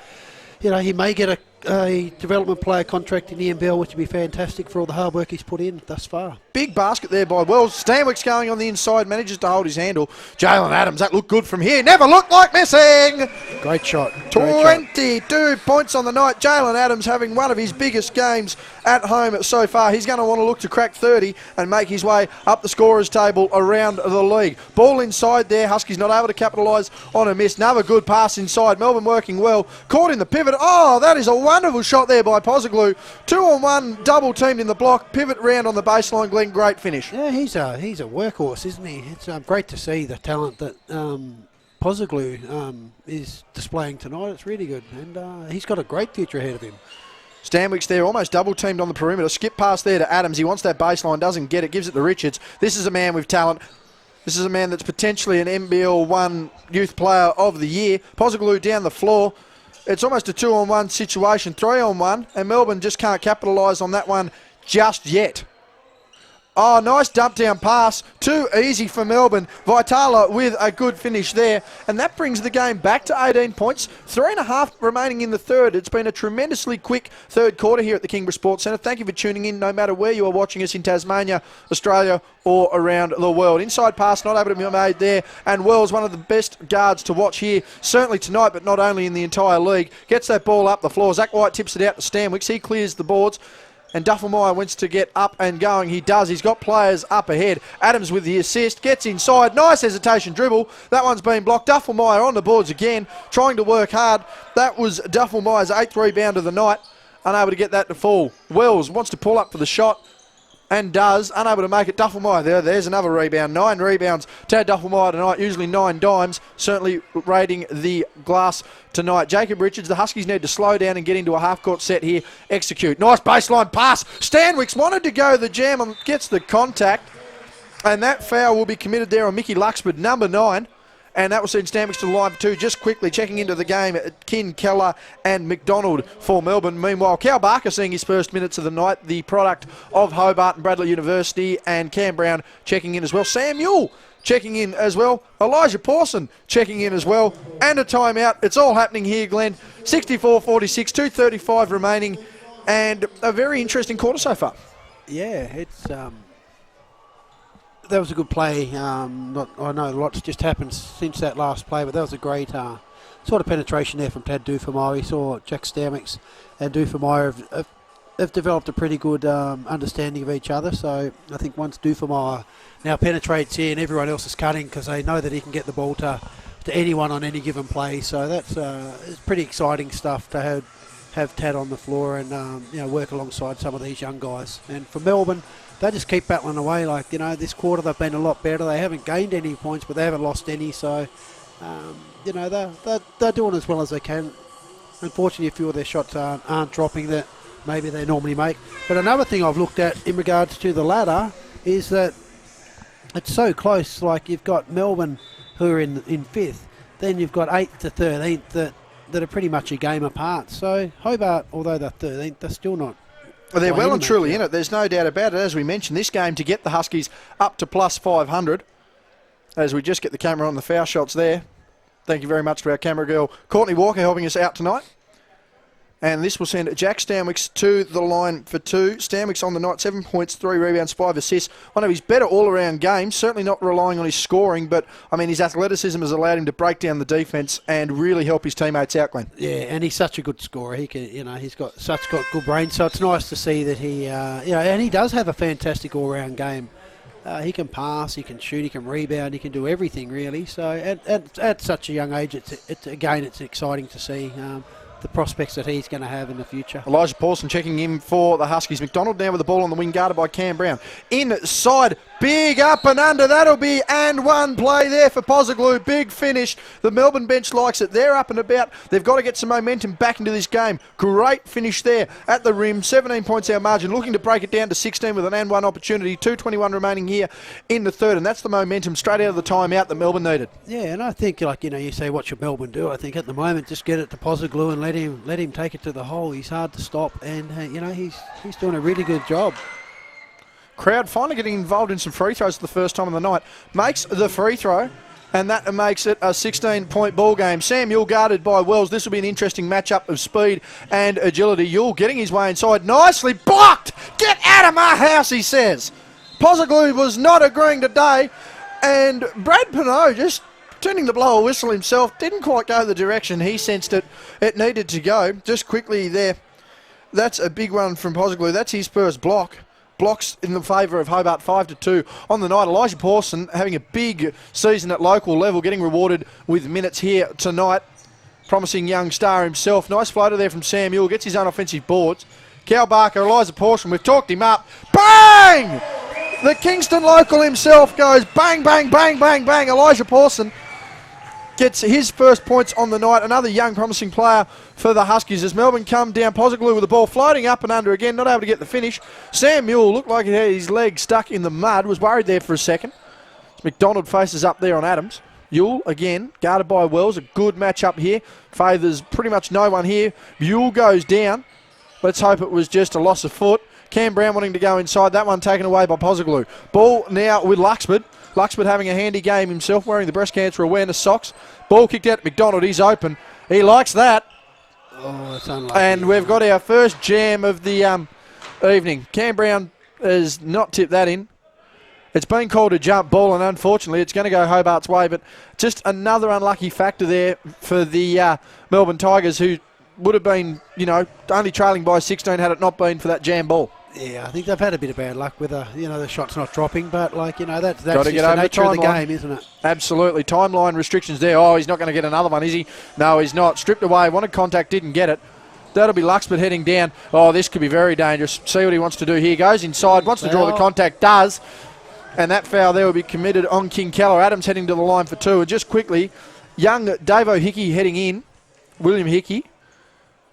he may get a development player contract in the NBL, which would be fantastic for all the hard work he's put in thus far. Big basket there by Wells. Stanwicks going on the inside, manages to hold his handle. Jalen Adams, that looked good from here. Never looked like missing. Great shot. 22 points on the night. Jalen Adams having one of his biggest games at home so far. He's going to want to look to crack 30 and make his way up the scorers table around the league. Ball inside there. Huskies not able to capitalise on a miss. Another good pass inside. Melbourne working well. Caught in the pivot. Oh, that is a wonderful shot there by Pozza. 2-on-1, double teamed in the block. Pivot round on the baseline. Glenn, great finish. Yeah, he's a workhorse, isn't he? It's great to see the talent that Pozoglu is displaying tonight. It's really good, and he's got a great future ahead of him. Stanwicks there, almost double teamed on the perimeter. Skip pass there to Adams. He wants that baseline, doesn't get it, gives it to Richards. This is a man with talent. This is a man that's potentially an NBL1 Youth Player of the Year. Pozoglu down the floor. It's almost a 2-on-1 situation, 3-on-1, and Melbourne just can't capitalise on that one just yet. Oh, nice dump down pass. Too easy for Melbourne. Vitala with a good finish there. And that brings the game back to 18 points. 3.5 remaining in the third. It's been a tremendously quick third quarter here at the Kingborough Sports Centre. Thank you for tuning in, no matter where you are watching us in Tasmania, Australia, or around the world. Inside pass not able to be made there. And Wells, one of the best guards to watch here, certainly tonight, but not only in the entire league. Gets that ball up the floor. Zach White tips it out to Stanwicks. He clears the boards. And Duffelmeyer wants to get up and going. He does. He's got players up ahead. Adams with the assist. Gets inside. Nice hesitation dribble. That one's been blocked. Duffelmeyer on the boards again. Trying to work hard. That was Duffelmeyer's 8th rebound of the night. Unable to get that to fall. Wells wants to pull up for the shot. And does. Unable to make it. Duffelmeyer there's another rebound. 9 rebounds. Tad Duffelmeyer tonight. Usually 9 dimes. Certainly raiding the glass tonight. Jacob Richards. The Huskies need to slow down and get into a half-court set here. Execute. Nice baseline pass. Stanwicks wanted to go the jam and gets the contact. And that foul will be committed there on Mickey Luxford, number 9. And that will send Stanwicks to the line for 2. Just quickly checking into the game, Kin, Keller and McDonald for Melbourne. Meanwhile, Cal Barker seeing his first minutes of the night, the product of Hobart and Bradley University, and Cam Brown checking in as well. Sam Yule checking in as well. Elijah Pawson checking in as well. And a timeout. It's all happening here, Glenn. 64-46, 2:35 remaining, and a very interesting quarter so far. Yeah, it's... That was a good play. I know lots just happened since that last play, but that was a great sort of penetration there from Tad Duffelmeyer. We saw Jack Stanwicks and Duffelmeyer have developed a pretty good understanding of each other. So I think once Duffelmeyer now penetrates in, everyone else is cutting because they know that he can get the ball to anyone on any given play. So that's it's pretty exciting stuff to have Tad on the floor and work alongside some of these young guys. And for Melbourne, they just keep battling away. Like, this quarter they've been a lot better. They haven't gained any points, but they haven't lost any. So, they're doing as well as they can. Unfortunately, a few of their shots aren't dropping that maybe they normally make. But another thing I've looked at in regards to the ladder is that it's so close. Like, you've got Melbourne, who are in 5th. Then you've got 8th to 13th that are pretty much a game apart. So Hobart, although they're 13th, they're still not. Well, they're well and truly in it. There's no doubt about it. As we mentioned, this game to get the Huskies up to plus 500. As we just get the camera on the foul shots there. Thank you very much to our camera girl, Courtney Walker, helping us out tonight. And this will send Jack Stanwicks to the line for 2. Stanwicks on the night, 7 points, 3 rebounds, 5 assists. One of his better all-around games, certainly not relying on his scoring, but, his athleticism has allowed him to break down the defence and really help his teammates out, Glenn. Yeah, and he's such a good scorer. He can, he's got good brain, so it's nice to see that he, and he does have a fantastic all-round game. He can pass, he can shoot, he can rebound, he can do everything, really. So at such a young age, it's exciting to see. The prospects that he's going to have in the future. Elijah Pawson checking in for the Huskies. McDonald now with the ball on the wing, guarded by Cam Brown. Inside, big up and under. That'll be and one play there for Pozoglu. Big finish. The Melbourne bench likes it. They're up and about. They've got to get some momentum back into this game. Great finish there at the rim. 17 points our margin. Looking to break it down to 16 with an and one opportunity. 2:21 remaining here in the third. And that's the momentum straight out of the timeout that Melbourne needed. Yeah, and I think, you say, what should Melbourne do? I think at the moment, just get it to Pozoglu and let him take it to the hole. He's hard to stop, and he's doing a really good job. Crowd finally getting involved in some free throws for the first time of the night. Makes the free throw, and that makes it a 16-point ball game. Sam Yule guarded by Wells. This will be an interesting matchup of speed and agility. Yule getting his way inside. Nicely blocked. Get out of my house, he says. Pozoglu was not agreeing today, and Brad Pinot just turning to blow a whistle himself, didn't quite go the direction he sensed it needed to go. Just quickly there, that's a big one from Pozoglu. That's his first block. Blocks in the favour of Hobart, 5-2 on the night. Elijah Pawson having a big season at local level, getting rewarded with minutes here tonight. Promising young star himself. Nice floater there from Sam Yule, gets his own offensive boards. Cal Barker, Elijah Pawson, we've talked him up. Bang! The Kingston local himself goes bang, bang, bang, bang, bang. Elijah Pawson gets his first points on the night. Another young, promising player for the Huskies as Melbourne come down. Pozoglu with the ball floating up and under again, not able to get the finish. Sam Mule looked like he had his leg stuck in the mud, was worried there for a second. McDonald faces up there on Adams. Yule, again, guarded by Wells. A good match-up here. Favours pretty much no one here. Yule goes down. Let's hope it was just a loss of foot. Cam Brown wanting to go inside. That one taken away by Pozoglu. Ball now with Luxford. Luxford having a handy game himself, wearing the breast cancer awareness socks. Ball kicked out to McDonald. He's open. He likes that. Oh, it's unlucky. And we've got our first jam of the evening. Cam Brown has not tipped that in. It's been called a jump ball, and unfortunately it's going to go Hobart's way, but just another unlucky factor there for the Melbourne Tigers, who would have been, only trailing by 16 had it not been for that jam ball. Yeah, I think they've had a bit of bad luck with the shots not dropping, but that's Gotta just get the over nature of the timeline. game, isn't it? Absolutely. Timeline restrictions there. Oh, he's not going to get another one, is he? No, he's not. Stripped away. Wanted contact, didn't get it. That'll be Luxford heading down. Oh, this could be very dangerous. See what he wants to do here. Goes inside. Wants to draw the contact. Does. And that foul there will be committed on King Keller. Adams heading to the line for two. And just quickly, young Davo Hickey heading in. William Hickey.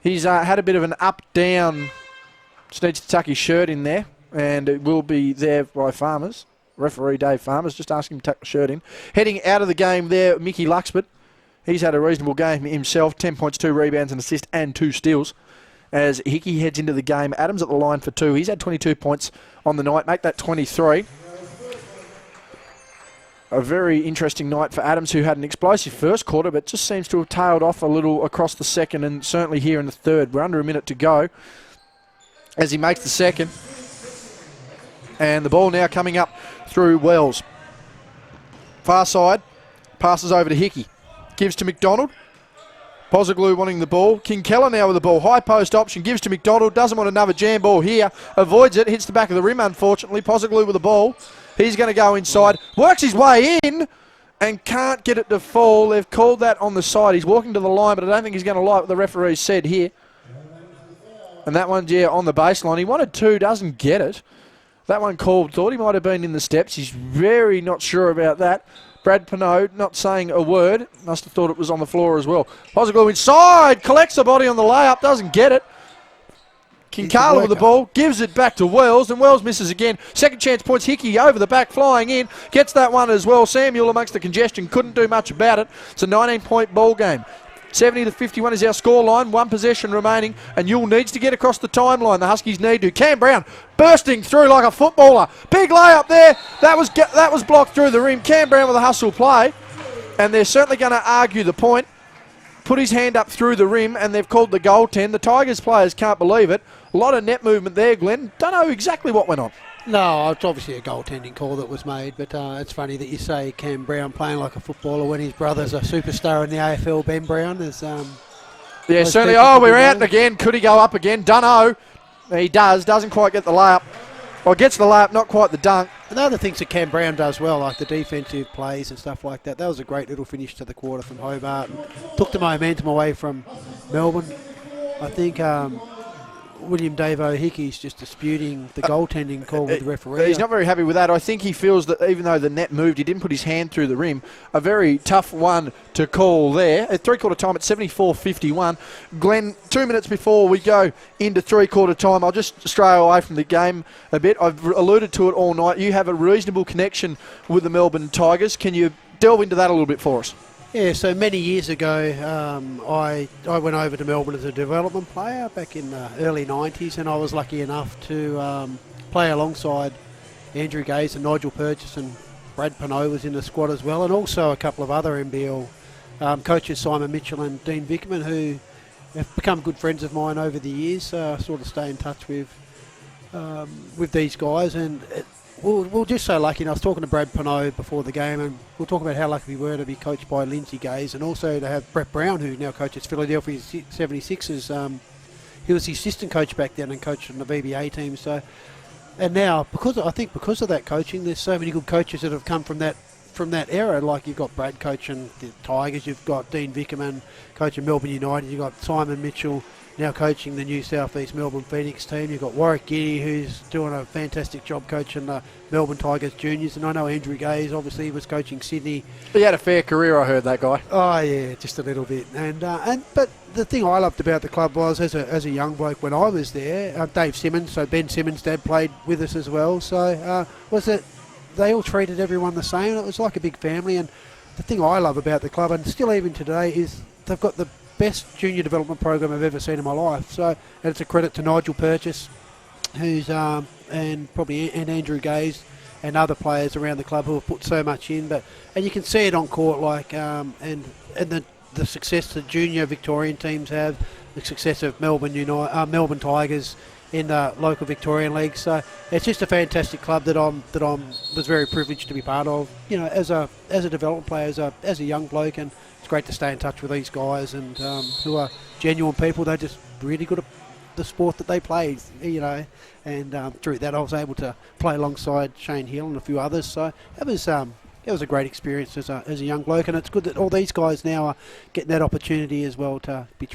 He's had a bit of an up-down. Just needs to tuck his shirt in there. And it will be there by Farmers. Referee Dave Farmers. Just ask him to tuck the shirt in. Heading out of the game there, Mickey Luxford. He's had a reasonable game himself. 10 points, 2 rebounds, an assist, and 2 steals. As Hickey heads into the game. Adams at the line for 2. He's had 22 points on the night. Make that 23. A very interesting night for Adams, who had an explosive first quarter, but just seems to have tailed off a little across the second, and certainly here in the third. We're under a minute to go as he makes the second. And the ball now coming up through Wells. Far side, passes over to Hickey. Gives to McDonald. Pozoglu wanting the ball. King Keller now with the ball. High post option, gives to McDonald. Doesn't want another jam ball here. Avoids it, hits the back of the rim, unfortunately. Pozoglu with the ball. He's going to go inside. Works his way in and can't get it to fall. They've called that on the side. He's walking to the line, but I don't think he's going to like what the referee said here. And that one's, on the baseline. He wanted 2, doesn't get it. That one called. Thought he might have been in the steps. He's very not sure about that. Brad Pinot not saying a word. Must have thought it was on the floor as well. Pozoglu inside. Collects the body on the layup. Doesn't get it. Kinkala with the ball, gives it back to Wells, and Wells misses again. Second chance points, Hickey over the back, flying in, gets that one as well. Samuel amongst the congestion, couldn't do much about it. It's a 19-point ball game. 70-51 is our scoreline, 1 possession remaining, and Yule needs to get across the timeline. The Huskies need to. Cam Brown bursting through like a footballer. Big layup there. That was blocked through the rim. Cam Brown with a hustle play, and they're certainly going to argue the point. Put his hand up through the rim, and they've called the goaltend. The Tigers players can't believe it. A lot of net movement there, Glenn. Don't know exactly what went on. No, it's obviously a goaltending call that was made, but it's funny that you say Cam Brown playing like a footballer when his brother's a superstar in the AFL, Ben Brown. There's, yeah, certainly. We're out again. Could he go up again? Dunno. He does. Doesn't quite get the layup. Well, gets the layup, not quite the dunk. And the other things that Cam Brown does well, like the defensive plays and stuff like that, that was a great little finish to the quarter from Hobart. And took the momentum away from Melbourne. I think William Davo Hickey's just disputing the goaltending call with the referee. He's not very happy with that. I think he feels that even though the net moved, he didn't put his hand through the rim. A very tough one to call there. At three-quarter time, at 74-51. Glenn, 2 minutes before we go into three-quarter time, I'll just stray away from the game a bit. I've alluded to it all night. You have a reasonable connection with the Melbourne Tigers. Can you delve into that a little bit for us? Yeah, so many years ago, I went over to Melbourne as a development player back in the early 90s, and I was lucky enough to play alongside Andrew Gaze and Nigel Purchase, and Brad Pinot was in the squad as well, and also a couple of other NBL coaches, Simon Mitchell and Dean Vickerman, who have become good friends of mine over the years. Sort of stay in touch with these guys, and we're just so lucky. And I was talking to Brad Pinot before the game, and we'll talk about how lucky we were to be coached by Lindsay Gaze, and also to have Brett Brown, who now coaches Philadelphia 76ers. He was the assistant coach back then and coached on the VBA team. So, and now because of that coaching, there's so many good coaches that have come from that from that era. Like you've got Brad coaching the Tigers, you've got Dean Vickerman coaching Melbourne United, you've got Simon Mitchell now coaching the new South East Melbourne Phoenix team. You've got Warwick Giddy, who's doing a fantastic job coaching the Melbourne Tigers juniors. And I know Andrew Gaze obviously was coaching Sydney. He had a fair career, I heard, that guy. Oh yeah, just a little bit. But the thing I loved about the club was, as a young bloke when I was there, Dave Simmons, so Ben Simmons' dad played with us as well. So was that they all treated everyone the same. It was like a big family. And the thing I love about the club, and still even today, is they've got the best junior development program I've ever seen in my life. So, and it's a credit to Nigel Purchase, who's and Andrew Gaze and other players around the club who have put so much in. And you can see it on court, like and the success that junior Victorian teams have, the success of Melbourne Tigers in the local Victorian league. So it's just a fantastic club that was very privileged to be part of. You know, as a development player, as a young bloke, and it's great to stay in touch with these guys and who are genuine people. They're just really good at the sport that they play, you know. And through that, I was able to play alongside Shane Hill and a few others. So it was a great experience as a young bloke, and it's good that all these guys now are getting that opportunity as well to be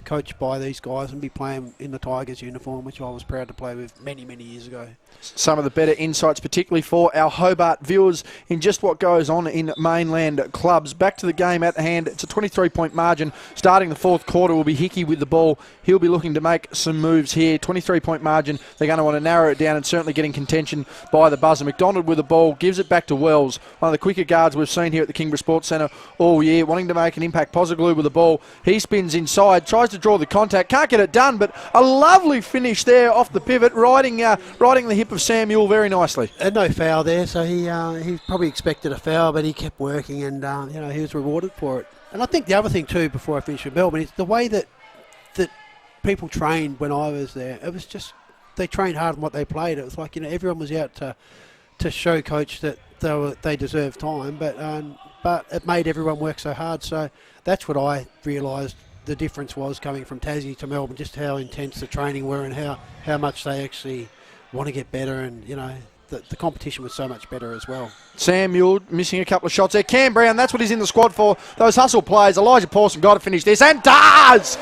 coached by these guys and be playing in the Tigers uniform, which I was proud to play with many, many years ago. Some of the better insights, particularly for our Hobart viewers, in just what goes on in mainland clubs. Back to the game at hand. It's a 23-point margin. Starting the fourth quarter will be Hickey with the ball. He'll be looking to make some moves here. 23-point margin. They're going to want to narrow it down and certainly get in contention by the buzzer. McDonald with the ball, gives it back to Wells. One of the quicker guards we've seen here at the Kingborough Sports Centre all year, wanting to make an impact. Pozoglu with the ball. He spins inside, tries to draw the contact. Can't get it done, but a lovely finish there off the pivot, riding the hip of Sam Mule very nicely. And no foul there, so he probably expected a foul, but he kept working, and he was rewarded for it. And I think the other thing too, before I finish with Melbourne, is the way that people trained when I was there. It was just, they trained hard on what they played. It was like, everyone was out to show coach that they deserved time, but it made everyone work so hard. So that's what I realised the difference was coming from Tassie to Melbourne, just how intense the training were and how much they actually want to get better, and the competition was so much better as well. Sam Mule missing a couple of shots there. Cam Brown, that's what he's in the squad for. Those hustle plays. Elijah Pawson got to finish this, and does!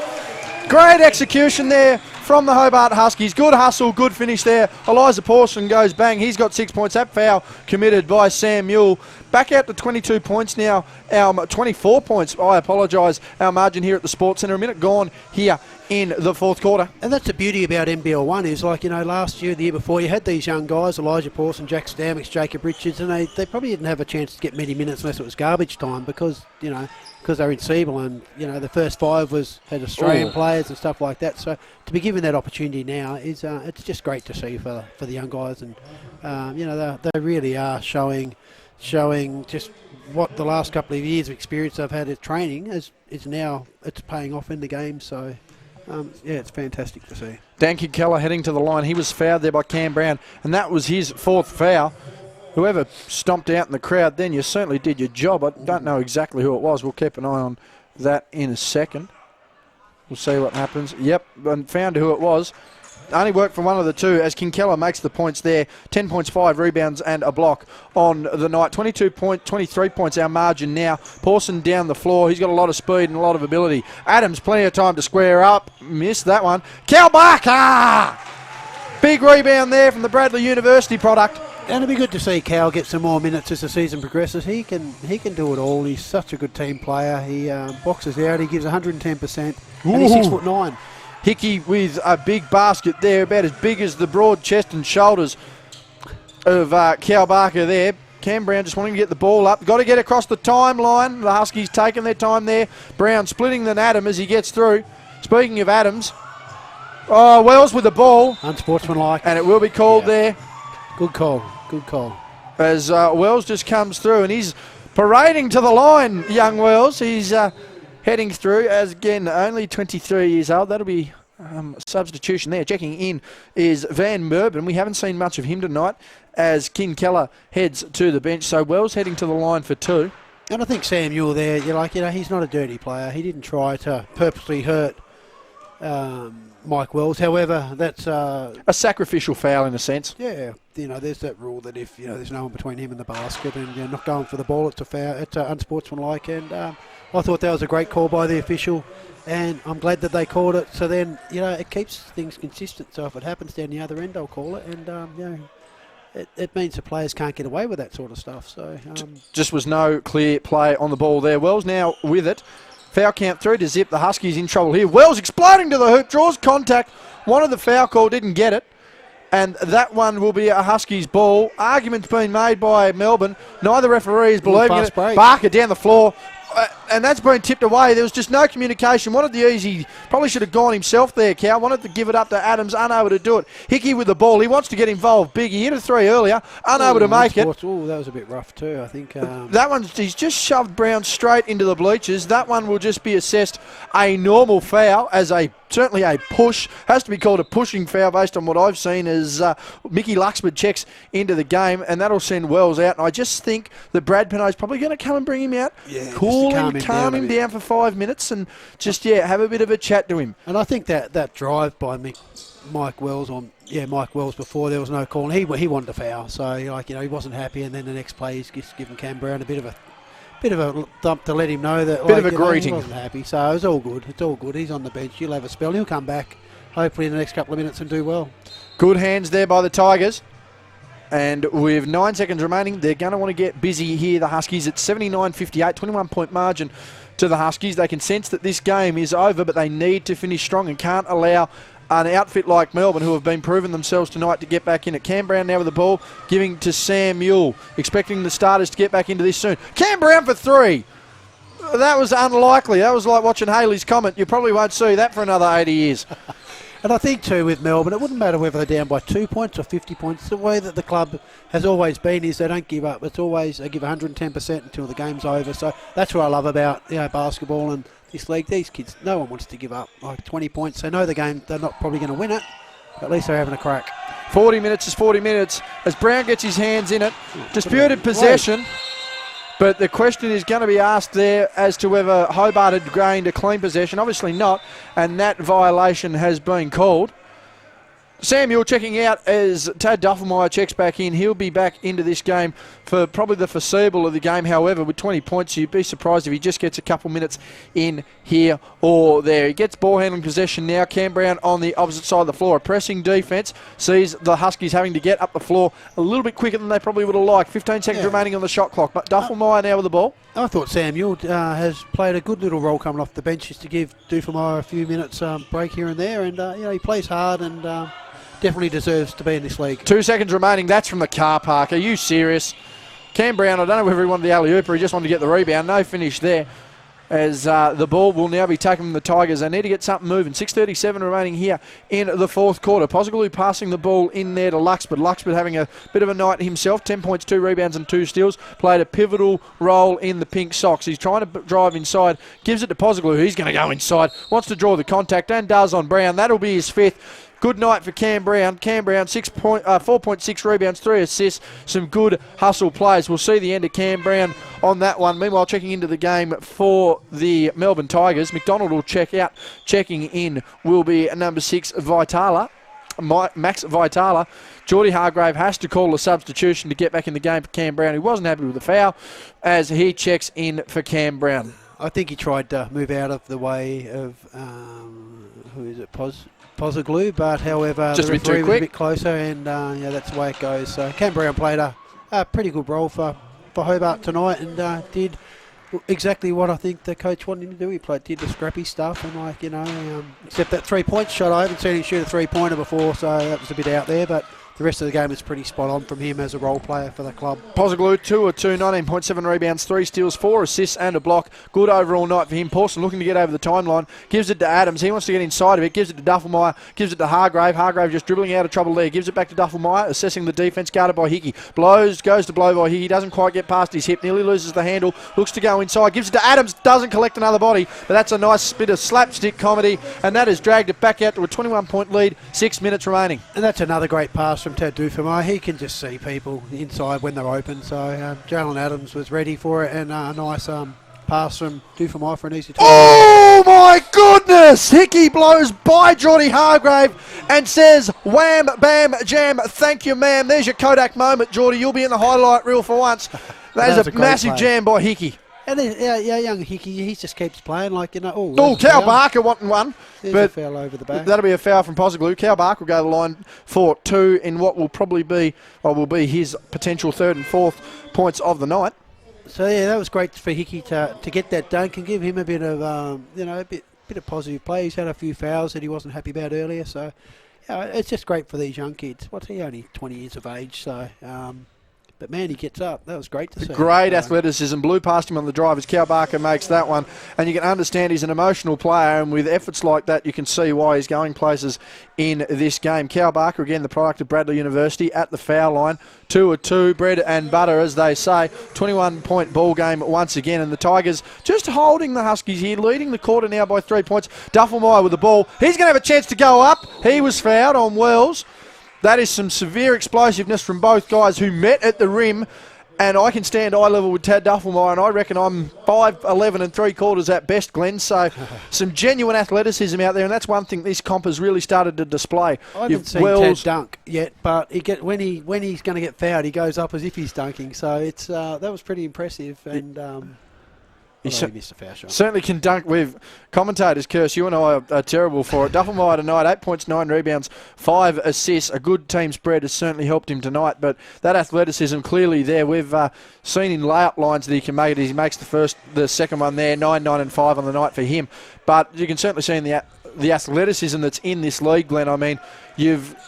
Great execution there from the Hobart Huskies. Good hustle, good finish there. Elijah Pawson goes bang. He's got 6 points. That foul committed by Sam Mule. Back out to 22 points now. 24 points, I apologise. Our margin here at the Sports Centre. A minute gone here in the fourth quarter. And that's the beauty about NBL1 is, last year, the year before, you had these young guys, Elijah Pawson, Jack Stamix, Jacob Richards, and they probably didn't have a chance to get many minutes unless it was garbage time because they're in Siebel, and the first five had Australian players and stuff like that. So to be given that opportunity now is it's just great to see for the young guys, and they really are showing just what the last couple of years of experience they've had at training is now it's paying off in the game. So it's fantastic to see. Dan Keller heading to the line. He was fouled there by Cam Brown, and that was his fourth foul. Whoever stomped out in the crowd then, you certainly did your job. I don't know exactly who it was. We'll keep an eye on that in a second. We'll see what happens. Yep, and found who it was. Only worked for one of the two as King Keller makes the points there. 10 points, 5 rebounds and a block on the night. 23 points our margin now. Pawson down the floor. He's got a lot of speed and a lot of ability. Adams, plenty of time to square up. Missed that one. Cal Barker! Big rebound there from the Bradley University product. And it'd be good to see Cal get some more minutes as the season progresses. He can do it all. He's such a good team player. He boxes out. He gives 110%. And he's 6'9". Hickey with a big basket there, about as big as the broad chest and shoulders of Cal Barker there. Cam Brown just wanting to get the ball up. Got to get across the timeline. The Huskies taking their time there. Brown splitting the Adam as he gets through. Speaking of Adams, Wells with the ball. Unsportsmanlike. And it will be called there. Good call. Good call. As Wells just comes through, and he's parading to the line, young Wells. He's heading through as, again, only 23 years old. That'll be a substitution there. Checking in is Van Merben. We haven't seen much of him tonight as King Keller heads to the bench. So Wells heading to the line for two. And I think Sam Ewell there, he's not a dirty player. He didn't try to purposely hurt Mike Wells. However, that's A sacrificial foul in a sense. yeah. There's that rule that if there's no one between him and the basket and you're not going for the ball, it's a foul. It's unsportsmanlike. And I thought that was a great call by the official, and I'm glad that they called it. So then it keeps things consistent. So if it happens down the other end, I'll call it. And it means the players can't get away with that sort of stuff. So Just was no clear play on the ball there. Wells now with it. Foul count 3 to zip. The Huskies in trouble here. Wells exploding to the hoop, draws contact. Wanted the foul call, didn't get it. And that one will be a Huskies ball. Argument's been made by Melbourne. Neither referee is believing it. Break. Barker down the floor. And that's been tipped away. There was just no communication. Wanted the easy. Probably should have gone himself there, Cow. Wanted to give it up to Adams. Unable to do it. Hickey with the ball. He wants to get involved big. He hit a 3 earlier. Unable to make it. Oh, that was a bit rough too, I think. That one, he's just shoved Brown straight into the bleachers. That one will just be assessed a normal foul as certainly a push. Has to be called a pushing foul based on what I've seen as Mickey Luxford checks into the game, and that'll send Wells out. And I just think that Brad Pinot's probably going to come and bring him out, calm him down for 5 minutes and just, have a bit of a chat to him. And I think that drive by Mike Wells Mike Wells before, there was no call. He wanted to foul, so he wasn't happy, and then the next play he's just given Cam Brown a bit of a thump to let him know that greeting. He wasn't happy. So it's all good. It's all good. He's on the bench. He'll have a spell. He'll come back hopefully in the next couple of minutes and do well. Good hands there by the Tigers. And with 9 seconds remaining, they're going to want to get busy here, the Huskies. It's 79-58, 21-point margin to the Huskies. They can sense that this game is over, but they need to finish strong and can't allow an outfit like Melbourne, who have been proving themselves tonight, to get back in it. Cam Brown now with the ball, giving to Sam Mule, expecting the starters to get back into this soon. Cam Brown for 3. That was unlikely. That was like watching Haley's Comet. You probably won't see that for another 80 years. And I think, too, with Melbourne, it wouldn't matter whether they're down by 2 points or 50 points. The way that the club has always been is they don't give up. It's always they give 110% until the game's over. So that's what I love about basketball and this league. These kids, no one wants to give up like 20 points. They know the game. They're not probably going to win it, but at least they're having a crack. 40 minutes is 40 minutes as Brown gets his hands in it. Disputed possession. But the question is going to be asked there as to whether Hobart had gained a clean possession. Obviously not, and that violation has been called. Samuel checking out as Tad Duffelmeyer checks back in. He'll be back into this game for probably the foreseeable of the game. However, with 20 points, you'd be surprised if he just gets a couple minutes in here or there. He gets ball handling possession now. Cam Brown on the opposite side of the floor. A pressing defence sees the Huskies having to get up the floor a little bit quicker than they probably would have liked. 15 seconds remaining on the shot clock. But Duffelmeyer now with the ball. I thought Samuel has played a good little role coming off the bench just to give Duffelmeyer a few minutes break here and there. And, he plays hard and definitely deserves to be in this league. 2 seconds remaining. That's from the car park. Are you serious? Cam Brown, I don't know whether he wanted the alley-oop or he just wanted to get the rebound. No finish there as the ball will now be taken from the Tigers. They need to get something moving. 6:37 remaining here in the fourth quarter. Posiglou passing the ball in there to Luxford. Luxford having a bit of a night himself. 10 points, 2 rebounds and 2 steals. Played a pivotal role in the pink socks. He's trying to drive inside. Gives it to Posiglou. He's going to go inside. Wants to draw the contact and does on Brown. That'll be his 5th. Good night for Cam Brown. Cam Brown, 4.6 rebounds, 3 assists. Some good hustle plays. We'll see the end of Cam Brown on that one. Meanwhile, checking into the game for the Melbourne Tigers, McDonald will check out. Checking in will be number 6, Vitala. Max Vitala. Geordie Hargrave has to call a substitution to get back in the game for Cam Brown, who wasn't happy with the foul, as he checks in for Cam Brown. I think he tried to move out of the way of, Posiglou, but however, just the referee was a bit closer, and that's the way it goes. So Cam Brown played a pretty good role for Hobart tonight, and did exactly what I think the coach wanted him to do. He did the scrappy stuff, and except that 3 point shot, I haven't seen him shoot a 3-pointer before, so that was a bit out there, but the rest of the game is pretty spot on from him as a role player for the club. Posiglou, 2 of 2, 19.7 rebounds, 3 steals, 4 assists and a block. Good overall night for him. Pawson looking to get over the timeline. Gives it to Adams. He wants to get inside of it. Gives it to Duffelmeyer. Gives it to Hargrave. Hargrave just dribbling out of trouble there. Gives it back to Duffelmeyer. Assessing the defence. Guarded by Hickey. Goes to blow by Hickey. Doesn't quite get past his hip. Nearly loses the handle. Looks to go inside. Gives it to Adams. Doesn't collect another body. But that's a nice bit of slapstick comedy. And that has dragged it back out to a 21-point lead. 6 minutes remaining. And that's another great pass from Tad Duffelmeyer. He can just see people inside when they're open. So Jalen Adams was ready for it, and a nice pass from Dufamai for an easy 20. Oh my goodness! Hickey blows by Geordie Hargrave and says, wham, bam, jam, thank you, ma'am. There's your Kodak moment, Geordie. You'll be in the highlight reel for once. That is a massive jam by Hickey. And young Hickey, he just keeps playing like, you know. Oh, Cal Barker wanting one. There's but a foul over the back. That'll be a foul from Posaglu. Cal Barker will go to the line for 2 in what will probably be, or will be his potential 3rd and 4th points of the night. So yeah, that was great for Hickey to get that dunk and give him a bit of a bit of positive play. He's had a few fouls that he wasn't happy about earlier, so it's just great for these young kids. What's he, only 20 years of age, so but man, he gets up. That was great to see. Great athleticism. Blew past him on the drive as Cal Barker makes that one. And you can understand he's an emotional player, and with efforts like that, you can see why he's going places in this game. Cal Barker, again, the product of Bradley University, at the foul line. 2 of 2, bread and butter, as they say. 21-point ball game once again, and the Tigers just holding the Huskies here, leading the quarter now by 3 points. Duffelmeyer with the ball. He's going to have a chance to go up. He was fouled on Wells. That is some severe explosiveness from both guys who met at the rim, and I can stand eye level with Tad Duffelmeyer, and I reckon I'm 5'11 and 3/4 at best, Glenn. So some genuine athleticism out there, and that's one thing this comp has really started to display. I haven't seen Tad dunk yet, but when he's going to get fouled, he goes up as if he's dunking. So it's that was pretty impressive, and. He missed a foul shot. Certainly can dunk. With commentators curse. You and I are terrible for it. Duffelmeyer tonight, 8 points, 9 rebounds, 5 assists. A good team spread has certainly helped him tonight, but that athleticism clearly there. We've seen in layout lines that he can make it. He makes the second one there, 9, 9 and 5 on the night for him. But you can certainly see in the athleticism that's in this league, Glenn. I mean,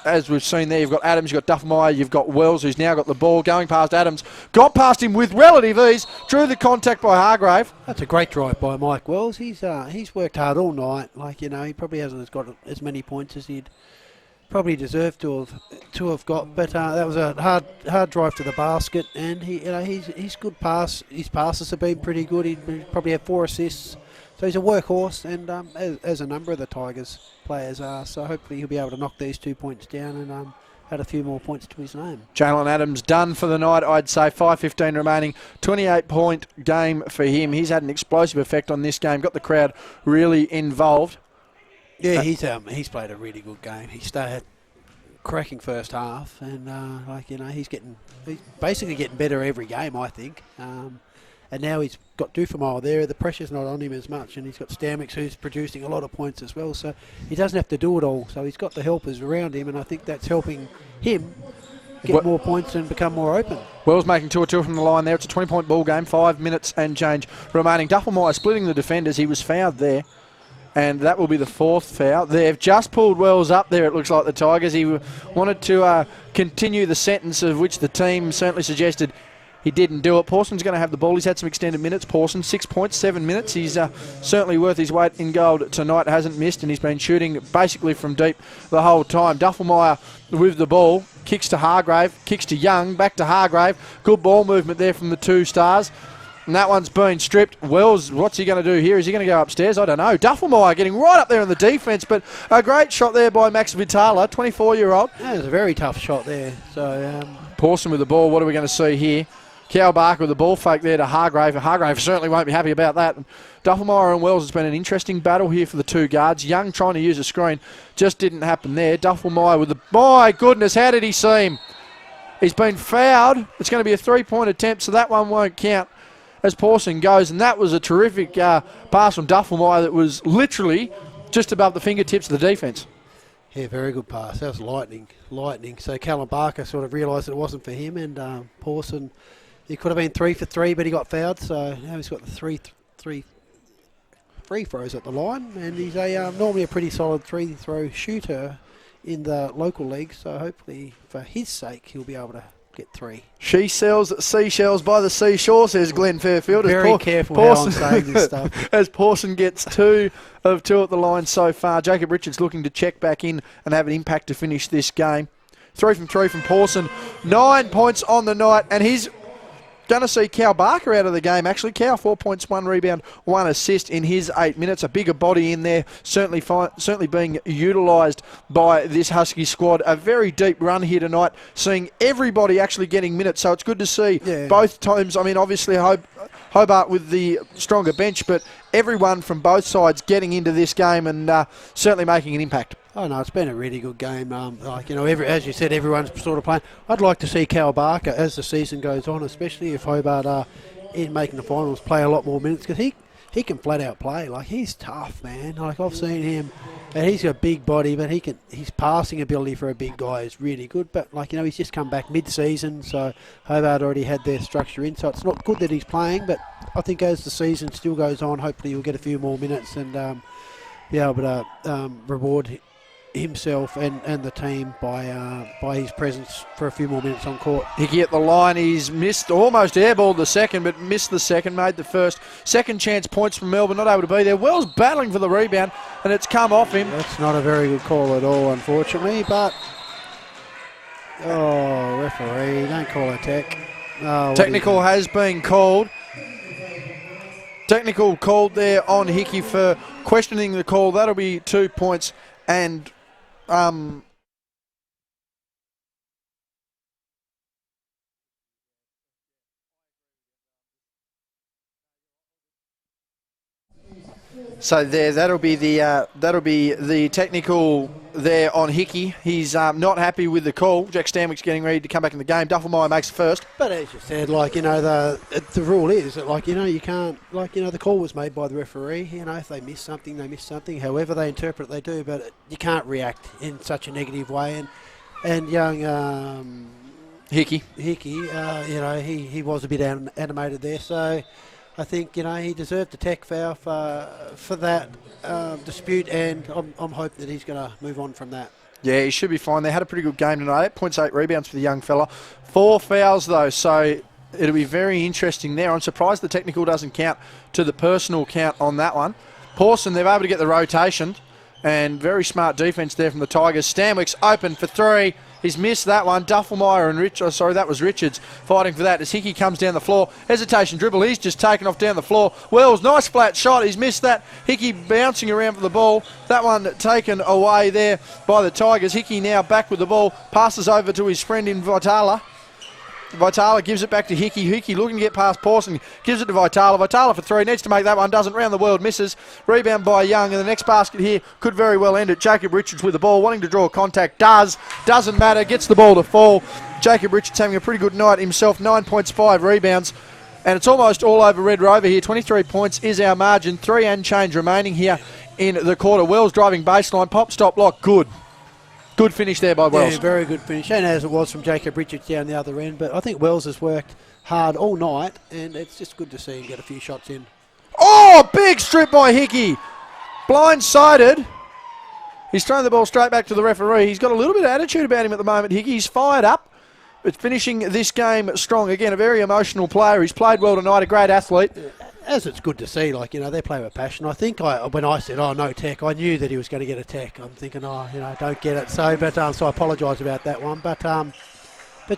as we've seen there, you've got Adams, you've got Duffelmeyer, you've got Wells, who's now got the ball, going past Adams, got past him with relative ease, drew the contact by Hargrave. That's a great drive by Mike Wells. He's worked hard all night. Like, he probably hasn't got as many points as he'd probably deserved to have got, but that was a hard drive to the basket, and he's good pass. His passes have been pretty good. He probably had 4 assists. So he's a workhorse, and as a number of the Tigers players are, so hopefully he'll be able to knock these 2 points down and add a few more points to his name. Jalen Adams done for the night, I'd say. 5:15 remaining, 28-point game for him. He's had an explosive effect on this game, got the crowd really involved. Yeah, he's played a really good game. He started cracking first half, and he's basically getting better every game, I think. And now he's got Dufamile there. The pressure's not on him as much, and he's got Stamix, who's producing a lot of points as well. So he doesn't have to do it all. So he's got the helpers around him, and I think that's helping him get more points and become more open. Wells making 2 of 2 from the line there. It's a 20-point ball game, 5 minutes and change remaining. Duffelmeyer splitting the defenders. He was fouled there, and that will be the 4th foul. They've just pulled Wells up there, it looks like, the Tigers. He wanted to continue the sentence of which the team certainly suggested he didn't do it. Pawson's going to have the ball. He's had some extended minutes. Pawson, 6 points, 7 minutes. He's certainly worth his weight in gold tonight. Hasn't missed, and he's been shooting basically from deep the whole time. Duffelmeyer with the ball. Kicks to Hargrave. Kicks to Young. Back to Hargrave. Good ball movement there from the 2 stars. And that one's been stripped. Wells, what's he going to do here? Is he going to go upstairs? I don't know. Duffelmeyer getting right up there in the defence, but a great shot there by Max Vitala, 24-year-old. That was a very tough shot there. So Pawson with the ball. What are we going to see here? Cal Barker with the ball fake there to Hargrave. Hargrave certainly won't be happy about that. Duffelmeyer and Wells has been an interesting battle here for the 2 guards. Young trying to use a screen. Just didn't happen there. Duffelmeyer with the... My goodness, how did he see him? He's been fouled. It's going to be a 3-point attempt, so that one won't count as Pawson goes. And that was a terrific pass from Duffelmeyer that was literally just above the fingertips of the defence. Yeah, very good pass. That was lightning. So Callum Barker sort of realised it wasn't for him, and Pawson... He could have been 3 for 3, but he got fouled, so now he's got the three free throws at the line, and he's normally a pretty solid 3-throw shooter in the local league, so hopefully for his sake he'll be able to get 3. She sells seashells by the seashore, says Glenn Fairfield. Very careful how I'm saying this stuff. As Pawson gets 2 of 2 at the line so far. Jacob Richards looking to check back in and have an impact to finish this game. 3 from 3 from Pawson. 9 points on the night, and he's Going to see Cal Barker out of the game, actually. Cal, 4 points, 1 rebound, 1 assist in his 8 minutes. A bigger body in there, certainly being utilised by this Husky squad. A very deep run here tonight, seeing everybody actually getting minutes. So it's good to see both teams. I mean, obviously Hobart with the stronger bench, but everyone from both sides getting into this game and certainly making an impact. Oh no, it's been a really good game. As you said, everyone's sort of playing. I'd like to see Cal Barker as the season goes on, especially if Hobart are in making the finals, play a lot more minutes, because he can flat out play. Like, he's tough, man. Like, I've seen him, and he's got a big body, but his passing ability for a big guy is really good. But he's just come back mid-season, so Hobart already had their structure in. So it's not good that he's playing, but I think as the season still goes on, hopefully he'll get a few more minutes and be able to reward himself and the team by his presence for a few more minutes on court. Hickey at the line, he's missed, almost airballed the second, but missed the second, made the first. Second chance points from Melbourne, not able to be there. Wells battling for the rebound, and it's come off him. That's not a very good call at all, unfortunately, but referee, don't call a tech. Technical has been called. Technical called there on Hickey for questioning the call. That'll be 2 points and so there, that'll be the technical there on Hickey. He's not happy with the call. Jack Stanwick's getting ready to come back in the game. Duffelmeyer makes the first. But as you said, the rule is that you can't, the call was made by the referee. If they miss something, they miss something. However they interpret it, they do. But you can't react in such a negative way. And young Hickey, he was a bit animated there. So I think he deserved the tech foul for that dispute, and I'm hoping that he's going to move on from that. Yeah, he should be fine. They had a pretty good game tonight. 8 points, 8 rebounds for the young fella. 4 fouls though, so it'll be very interesting there. I'm surprised the technical doesn't count to the personal count on that one. Pawson, they're able to get the rotation, and very smart defence there from the Tigers. Stanwick's open for 3. He's missed that one. Duffelmeyer and that was Richards fighting for that as Hickey comes down the floor. Hesitation dribble. He's just taken off down the floor. Wells, nice flat shot. He's missed that. Hickey bouncing around for the ball. That one taken away there by the Tigers. Hickey now back with the ball. Passes over to his friend in Vitala. Vitala gives it back to Hickey. Hickey looking to get past Pawson. Gives it to Vitala. Vitala for 3. Needs to make that one. Doesn't. Round the world. Misses. Rebound by Young. And the next basket here could very well end it. Jacob Richards with the ball. Wanting to draw contact. Doesn't matter. Gets the ball to fall. Jacob Richards having a pretty good night himself. 9 points, 5 rebounds. And it's almost all over Red Rover here. 23 points is our margin. 3 and change remaining here in the quarter. Wells driving baseline. Pop, stop, lock. Good. Good finish there by Wells. Yeah, very good finish, and as it was from Jacob Richards down the other end. But I think Wells has worked hard all night, and it's just good to see him get a few shots in. Oh, big strip by Hickey. Blindsided. He's thrown the ball straight back to the referee. He's got a little bit of attitude about him at the moment, Hickey. He's fired up, but finishing this game strong. Again, a very emotional player. He's played well tonight, a great athlete. As it's good to see, they play with passion. I think when I said, no tech, I knew that he was going to get a tech. I'm thinking, don't get it. So I apologise about that one. But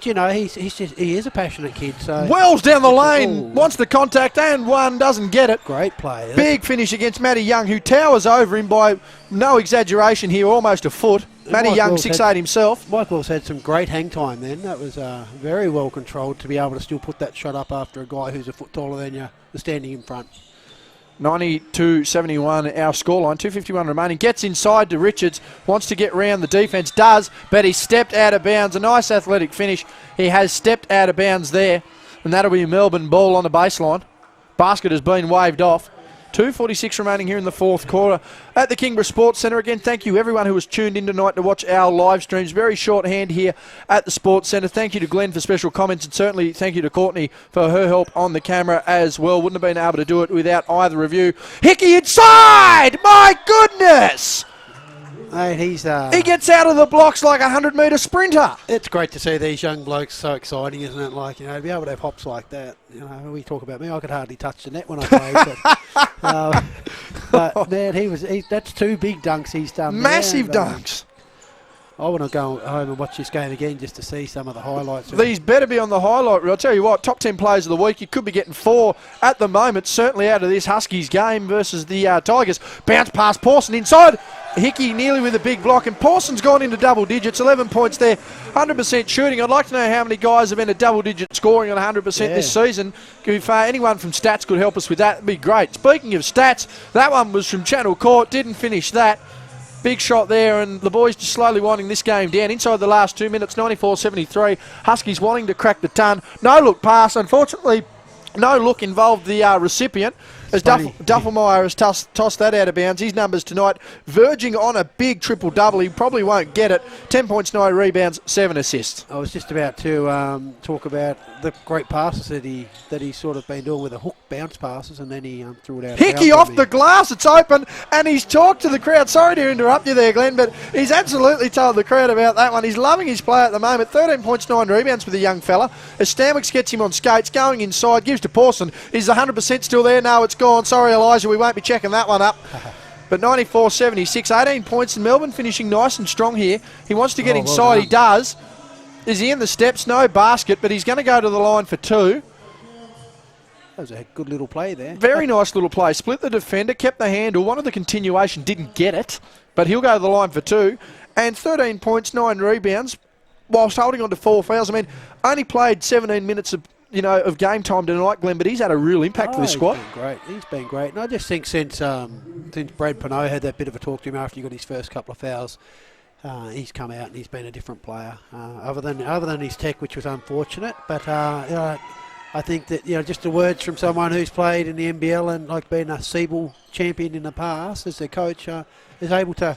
he is a passionate kid. So Wells down the lane, wants the contact, and one doesn't get it. Great play. Big finish against Matty Young, who towers over him by no exaggeration here, almost a foot. Matty Young, 6'8" himself. Mike Wells had some great hang time then. That was very well controlled to be able to still put that shot up after a guy who's a foot taller than you was standing in front. 92-71 our scoreline, 2:51 remaining. Gets inside to Richards, wants to get round the defence, does, but he stepped out of bounds. A nice athletic finish. He has stepped out of bounds there, and that'll be a Melbourne ball on the baseline. Basket has been waved off. 2:46 remaining here in the fourth quarter at the Kingborough Sports Centre. Again, thank you everyone who was tuned in tonight to watch our live streams. Very shorthand here at the Sports Centre. Thank you to Glenn for special comments, and certainly thank you to Courtney for her help on the camera as well. Wouldn't have been able to do it without either of you. Hickey inside! My goodness! Mate, he gets out of the blocks like a 100-metre sprinter. It's great to see these young blokes. So exciting, isn't it? To be able to have hops like that. We talk about me. I could hardly touch the net when I played. but man, that's 2 big dunks he's done. Massive dunks. I want to go home and watch this game again just to see some of the highlights. These better be on the highlight reel. I'll tell you what, top 10 players of the week, you could be getting 4 at the moment, certainly out of this Huskies game versus the Tigers. Bounce past Pawson inside. Hickey nearly with a big block, and Pawson's gone into double digits, 11 points there, 100% shooting. I'd like to know how many guys have been a double-digit scoring on 100% this season. If anyone from Stats could help us with that, it'd be great. Speaking of Stats, that one was from Channel Court, didn't finish that. Big shot there, and the boys just slowly winding this game down. Inside the last 2 minutes, 94-73. Huskies wanting to crack the ton. No look pass, unfortunately. No look involved the recipient, as Duffelmeyer has tossed that out of bounds. His numbers tonight verging on a big triple-double. He probably won't get it. 10 points, 9 rebounds, 7 assists. I was just about to talk about the great passes that he's sort of been doing with the hook bounce passes, and then he threw it out. Hickey off the glass, it's open, and he's talked to the crowd. Sorry to interrupt you there, Glenn, but he's absolutely told the crowd about that one. He's loving his play at the moment. 13 points, 9 rebounds for the young fella. As Stanwicks gets him on skates, going inside, gives to Pawson. Is 100% still there? No, it's gone. Sorry, Elijah, we won't be checking that one up. But 94-76, 18 points, and Melbourne finishing nice and strong here. He wants to get inside, well, he does. Is he in the steps? No basket, but he's going to go to the line for 2. That was a good little play there. Very nice little play. Split the defender, kept the handle. One of the continuation didn't get it, but he'll go to the line for 2. And 13 points, 9 rebounds, whilst holding on to 4 fouls. I mean, only played 17 minutes of game time tonight, Glenn, but he's had a real impact for the squad. He's been great. He's been great. And I just think since Brad Pinot had that bit of a talk to him after he got his first couple of fouls, he's come out and he's been a different player. Other than his tech, which was unfortunate, but I think that just the words from someone who's played in the NBL and like been a Siebel champion in the past, as their coach, is able to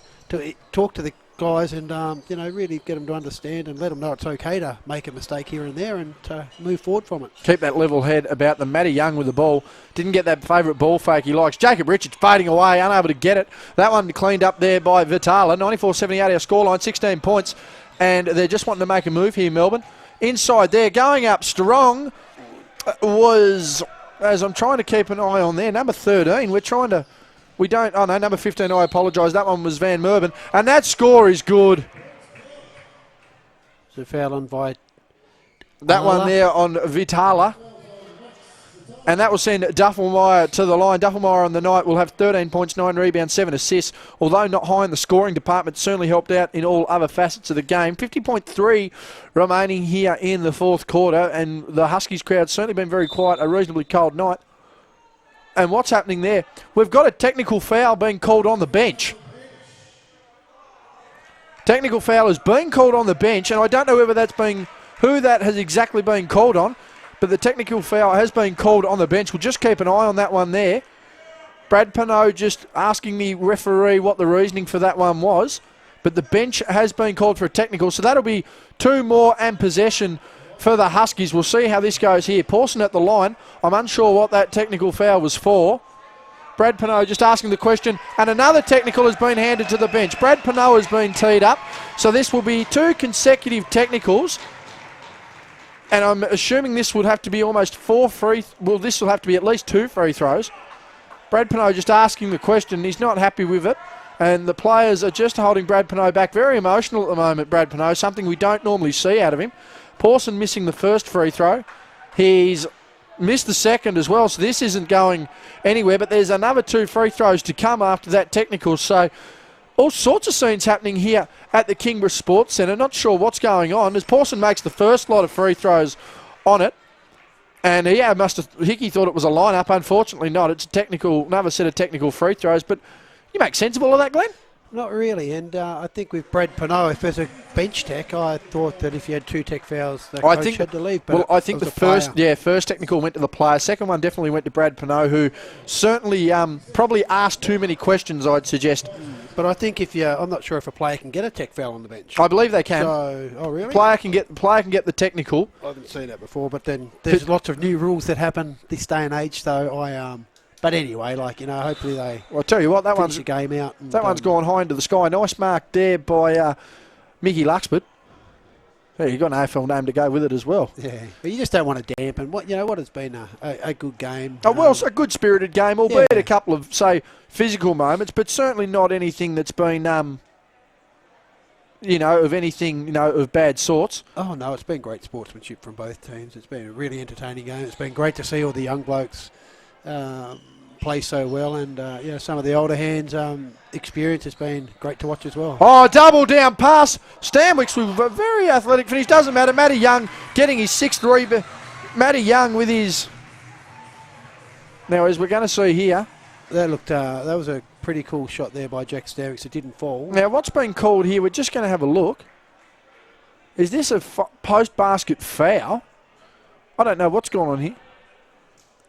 talk to the guys and really get them to understand and let them know it's okay to make a mistake here and there and to move forward from it. Keep that level head about them. Matty Young with the ball. Didn't get that favourite ball fake he likes. Jacob Richards fading away, unable to get it. That one cleaned up there by Vitala. 94-78 our scoreline, 16 points. And they're just wanting to make a move here, Melbourne. Inside there, going up strong was, as I'm trying to keep an eye on there, number 13. Number 15, I apologise. That one was Van Merben. And that score is good. It's a foul on Vitala. That one there on Vitala. And that will send Duffelmeyer to the line. Duffelmeyer on the night will have 13 points, 9 rebounds, 7 assists. Although not high in the scoring department, certainly helped out in all other facets of the game. 50.3 remaining here in the fourth quarter. And the Huskies crowd certainly been very quiet. A reasonably cold night. And what's happening there? We've got a technical foul being called on the bench. Technical foul is being called on the bench, and I don't know who that has exactly been called on, but the technical foul has been called on the bench. We'll just keep an eye on that one there. Brad Pinot just asking the referee what the reasoning for that one was, but the bench has been called for a technical, so that'll be 2 more and possession for the Huskies. We'll see how this goes here. Pawson at the line. I'm unsure what that technical foul was for. Brad Pinot just asking the question, and another technical has been handed to the bench. Brad Pinot has been teed up, so this will be 2 consecutive technicals, and I'm assuming this would have to be almost 4 this will have to be at least 2 free throws. Brad Pinot just asking the question. He's not happy with it, and the players are just holding Brad Pinot back. Very emotional at the moment, Brad Pinot, something we don't normally see out of him. Pawson missing the first free throw. He's missed the second as well, so this isn't going anywhere, but there's another 2 free throws to come after that technical. So all sorts of scenes happening here at the Kingborough Sports Centre. Not sure what's going on as Pawson makes the first lot of free throws on it. And Hickey thought it was a lineup. Unfortunately not. It's another set of technical free throws. But you make sense of all of that, Glenn? Not really, and I think with Brad Pinot, if there's a bench tech, I thought that if you had 2 tech fouls, the coach had to leave. But I think the first technical went to the player. Second one definitely went to Brad Pinot, who certainly probably asked too many questions, I'd suggest. But I think I'm not sure if a player can get a tech foul on the bench. I believe they can. Oh really? Player can get the technical. I haven't seen that before, but then there's lots of new rules that happen this day and age. So But anyway, hopefully they. Well, I'll tell you what, that one's the game out. That one's gone high into the sky. Nice mark there by Mickey Luxford. Yeah, you got an AFL name to go with it as well. Yeah, but you just don't want to dampen what has been a good game. A good spirited game, albeit a couple of physical moments, but certainly not anything that's been of anything, of bad sorts. Oh, no, it's been great sportsmanship from both teams. It's been a really entertaining game. It's been great to see all the young blokes play so well, and some of the older hands' experience has been great to watch as well. Oh, double down pass. Stanwicks with a very athletic finish. Doesn't matter. Matty Young getting his 6th rebound. Matty Young with his... Now, as we're going to see here... That was a pretty cool shot there by Jack Stanwicks. It didn't fall. Now, what's been called here, we're just going to have a look. Is this a post-basket foul? I don't know what's going on here.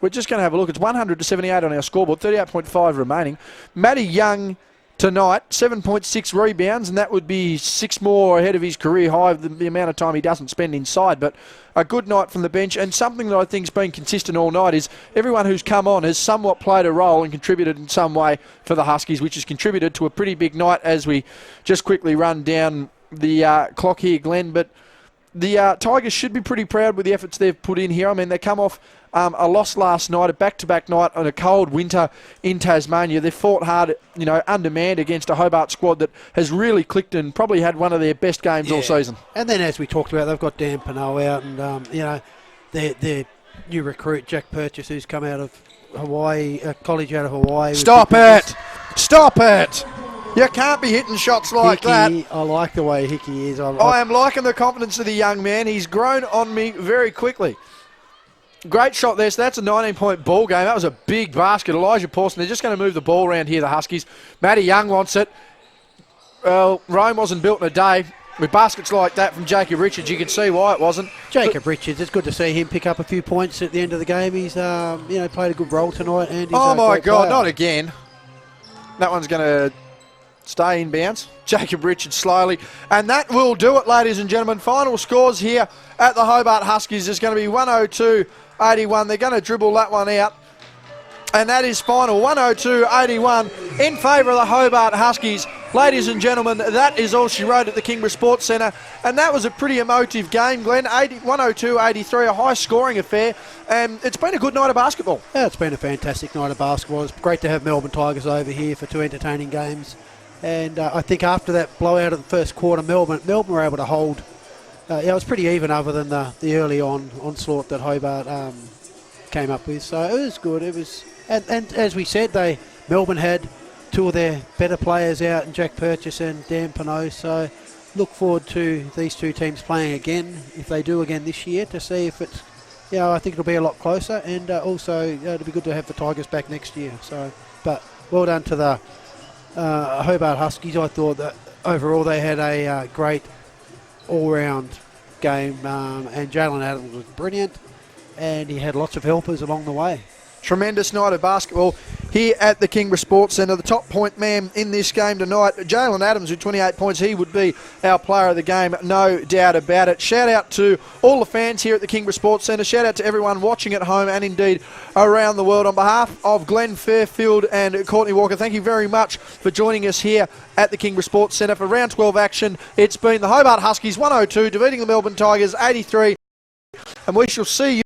We're just going to have a look. It's 100-78 on our scoreboard, 38.5 remaining. Matty Young tonight, 7.6 rebounds, and that would be 6 more ahead of his career high, the amount of time he doesn't spend inside. But a good night from the bench, and something that I think has been consistent all night is everyone who's come on has somewhat played a role and contributed in some way for the Huskies, which has contributed to a pretty big night as we just quickly run down the clock here, Glenn. But the Tigers should be pretty proud with the efforts they've put in here. I mean, they come off a loss last night, a back-to-back night on a cold winter in Tasmania. They fought hard, undermanned against a Hobart squad that has really clicked and probably had one of their best games all season. And then, as we talked about, they've got Dan Pinot out, and their new recruit Jack Purchase, who's come out of Hawaii, college out of Hawaii. Stop it! Stop it! You can't be hitting shots like Hickey, that. I like the way Hickey is. I am liking the confidence of the young man. He's grown on me very quickly. Great shot there. So that's a 19-point ball game. That was a big basket. Elijah Pawson, they're just going to move the ball around here, the Huskies. Matty Young wants it. Well, Rome wasn't built in a day. With baskets like that from Jacob Richards, you can see why it wasn't. Jacob Richards, it's good to see him pick up a few points at the end of the game. He's played a good role tonight. And he's oh, my God, player. not again. That one's going to stay in bounds. Jacob Richards slowly. And that will do it, ladies and gentlemen. Final scores here at the Hobart Huskies is going to be 102-81. They're going to dribble that one out. And that is final, 102-81 in favour of the Hobart Huskies. Ladies and gentlemen, that is all she wrote at the Kingborough Sports Centre. And that was a pretty emotive game, Glenn. 102-83, a high-scoring affair. And it's been a good night of basketball. Yeah, it's been a fantastic night of basketball. It's great to have Melbourne Tigers over here for 2 entertaining games. And I think after that blowout of the first quarter, Melbourne were able to hold. It was pretty even other than the early onslaught that Hobart came up with. So it was good. It was, and as we said, Melbourne had 2 of their better players out, in Jack Purchase and Dan Pinot. So look forward to these 2 teams playing again, if they do again this year, to see if it's, I think it'll be a lot closer. And also it'll be good to have the Tigers back next year. So, but well done to the Hobart Huskies. I thought that overall they had a great all-round game, and Jalen Adams was brilliant, and he had lots of helpers along the way. Tremendous night of basketball here at the Kingborough Sports Centre. The top point man in this game tonight, Jalen Adams, with 28 points. He would be our player of the game, no doubt about it. Shout out to all the fans here at the Kingborough Sports Centre. Shout out to everyone watching at home and indeed around the world. On behalf of Glenn Fairfield and Courtney Walker, thank you very much for joining us here at the Kingborough Sports Centre for round 12 action. It's been the Hobart Huskies 102 defeating the Melbourne Tigers 83, and we shall see you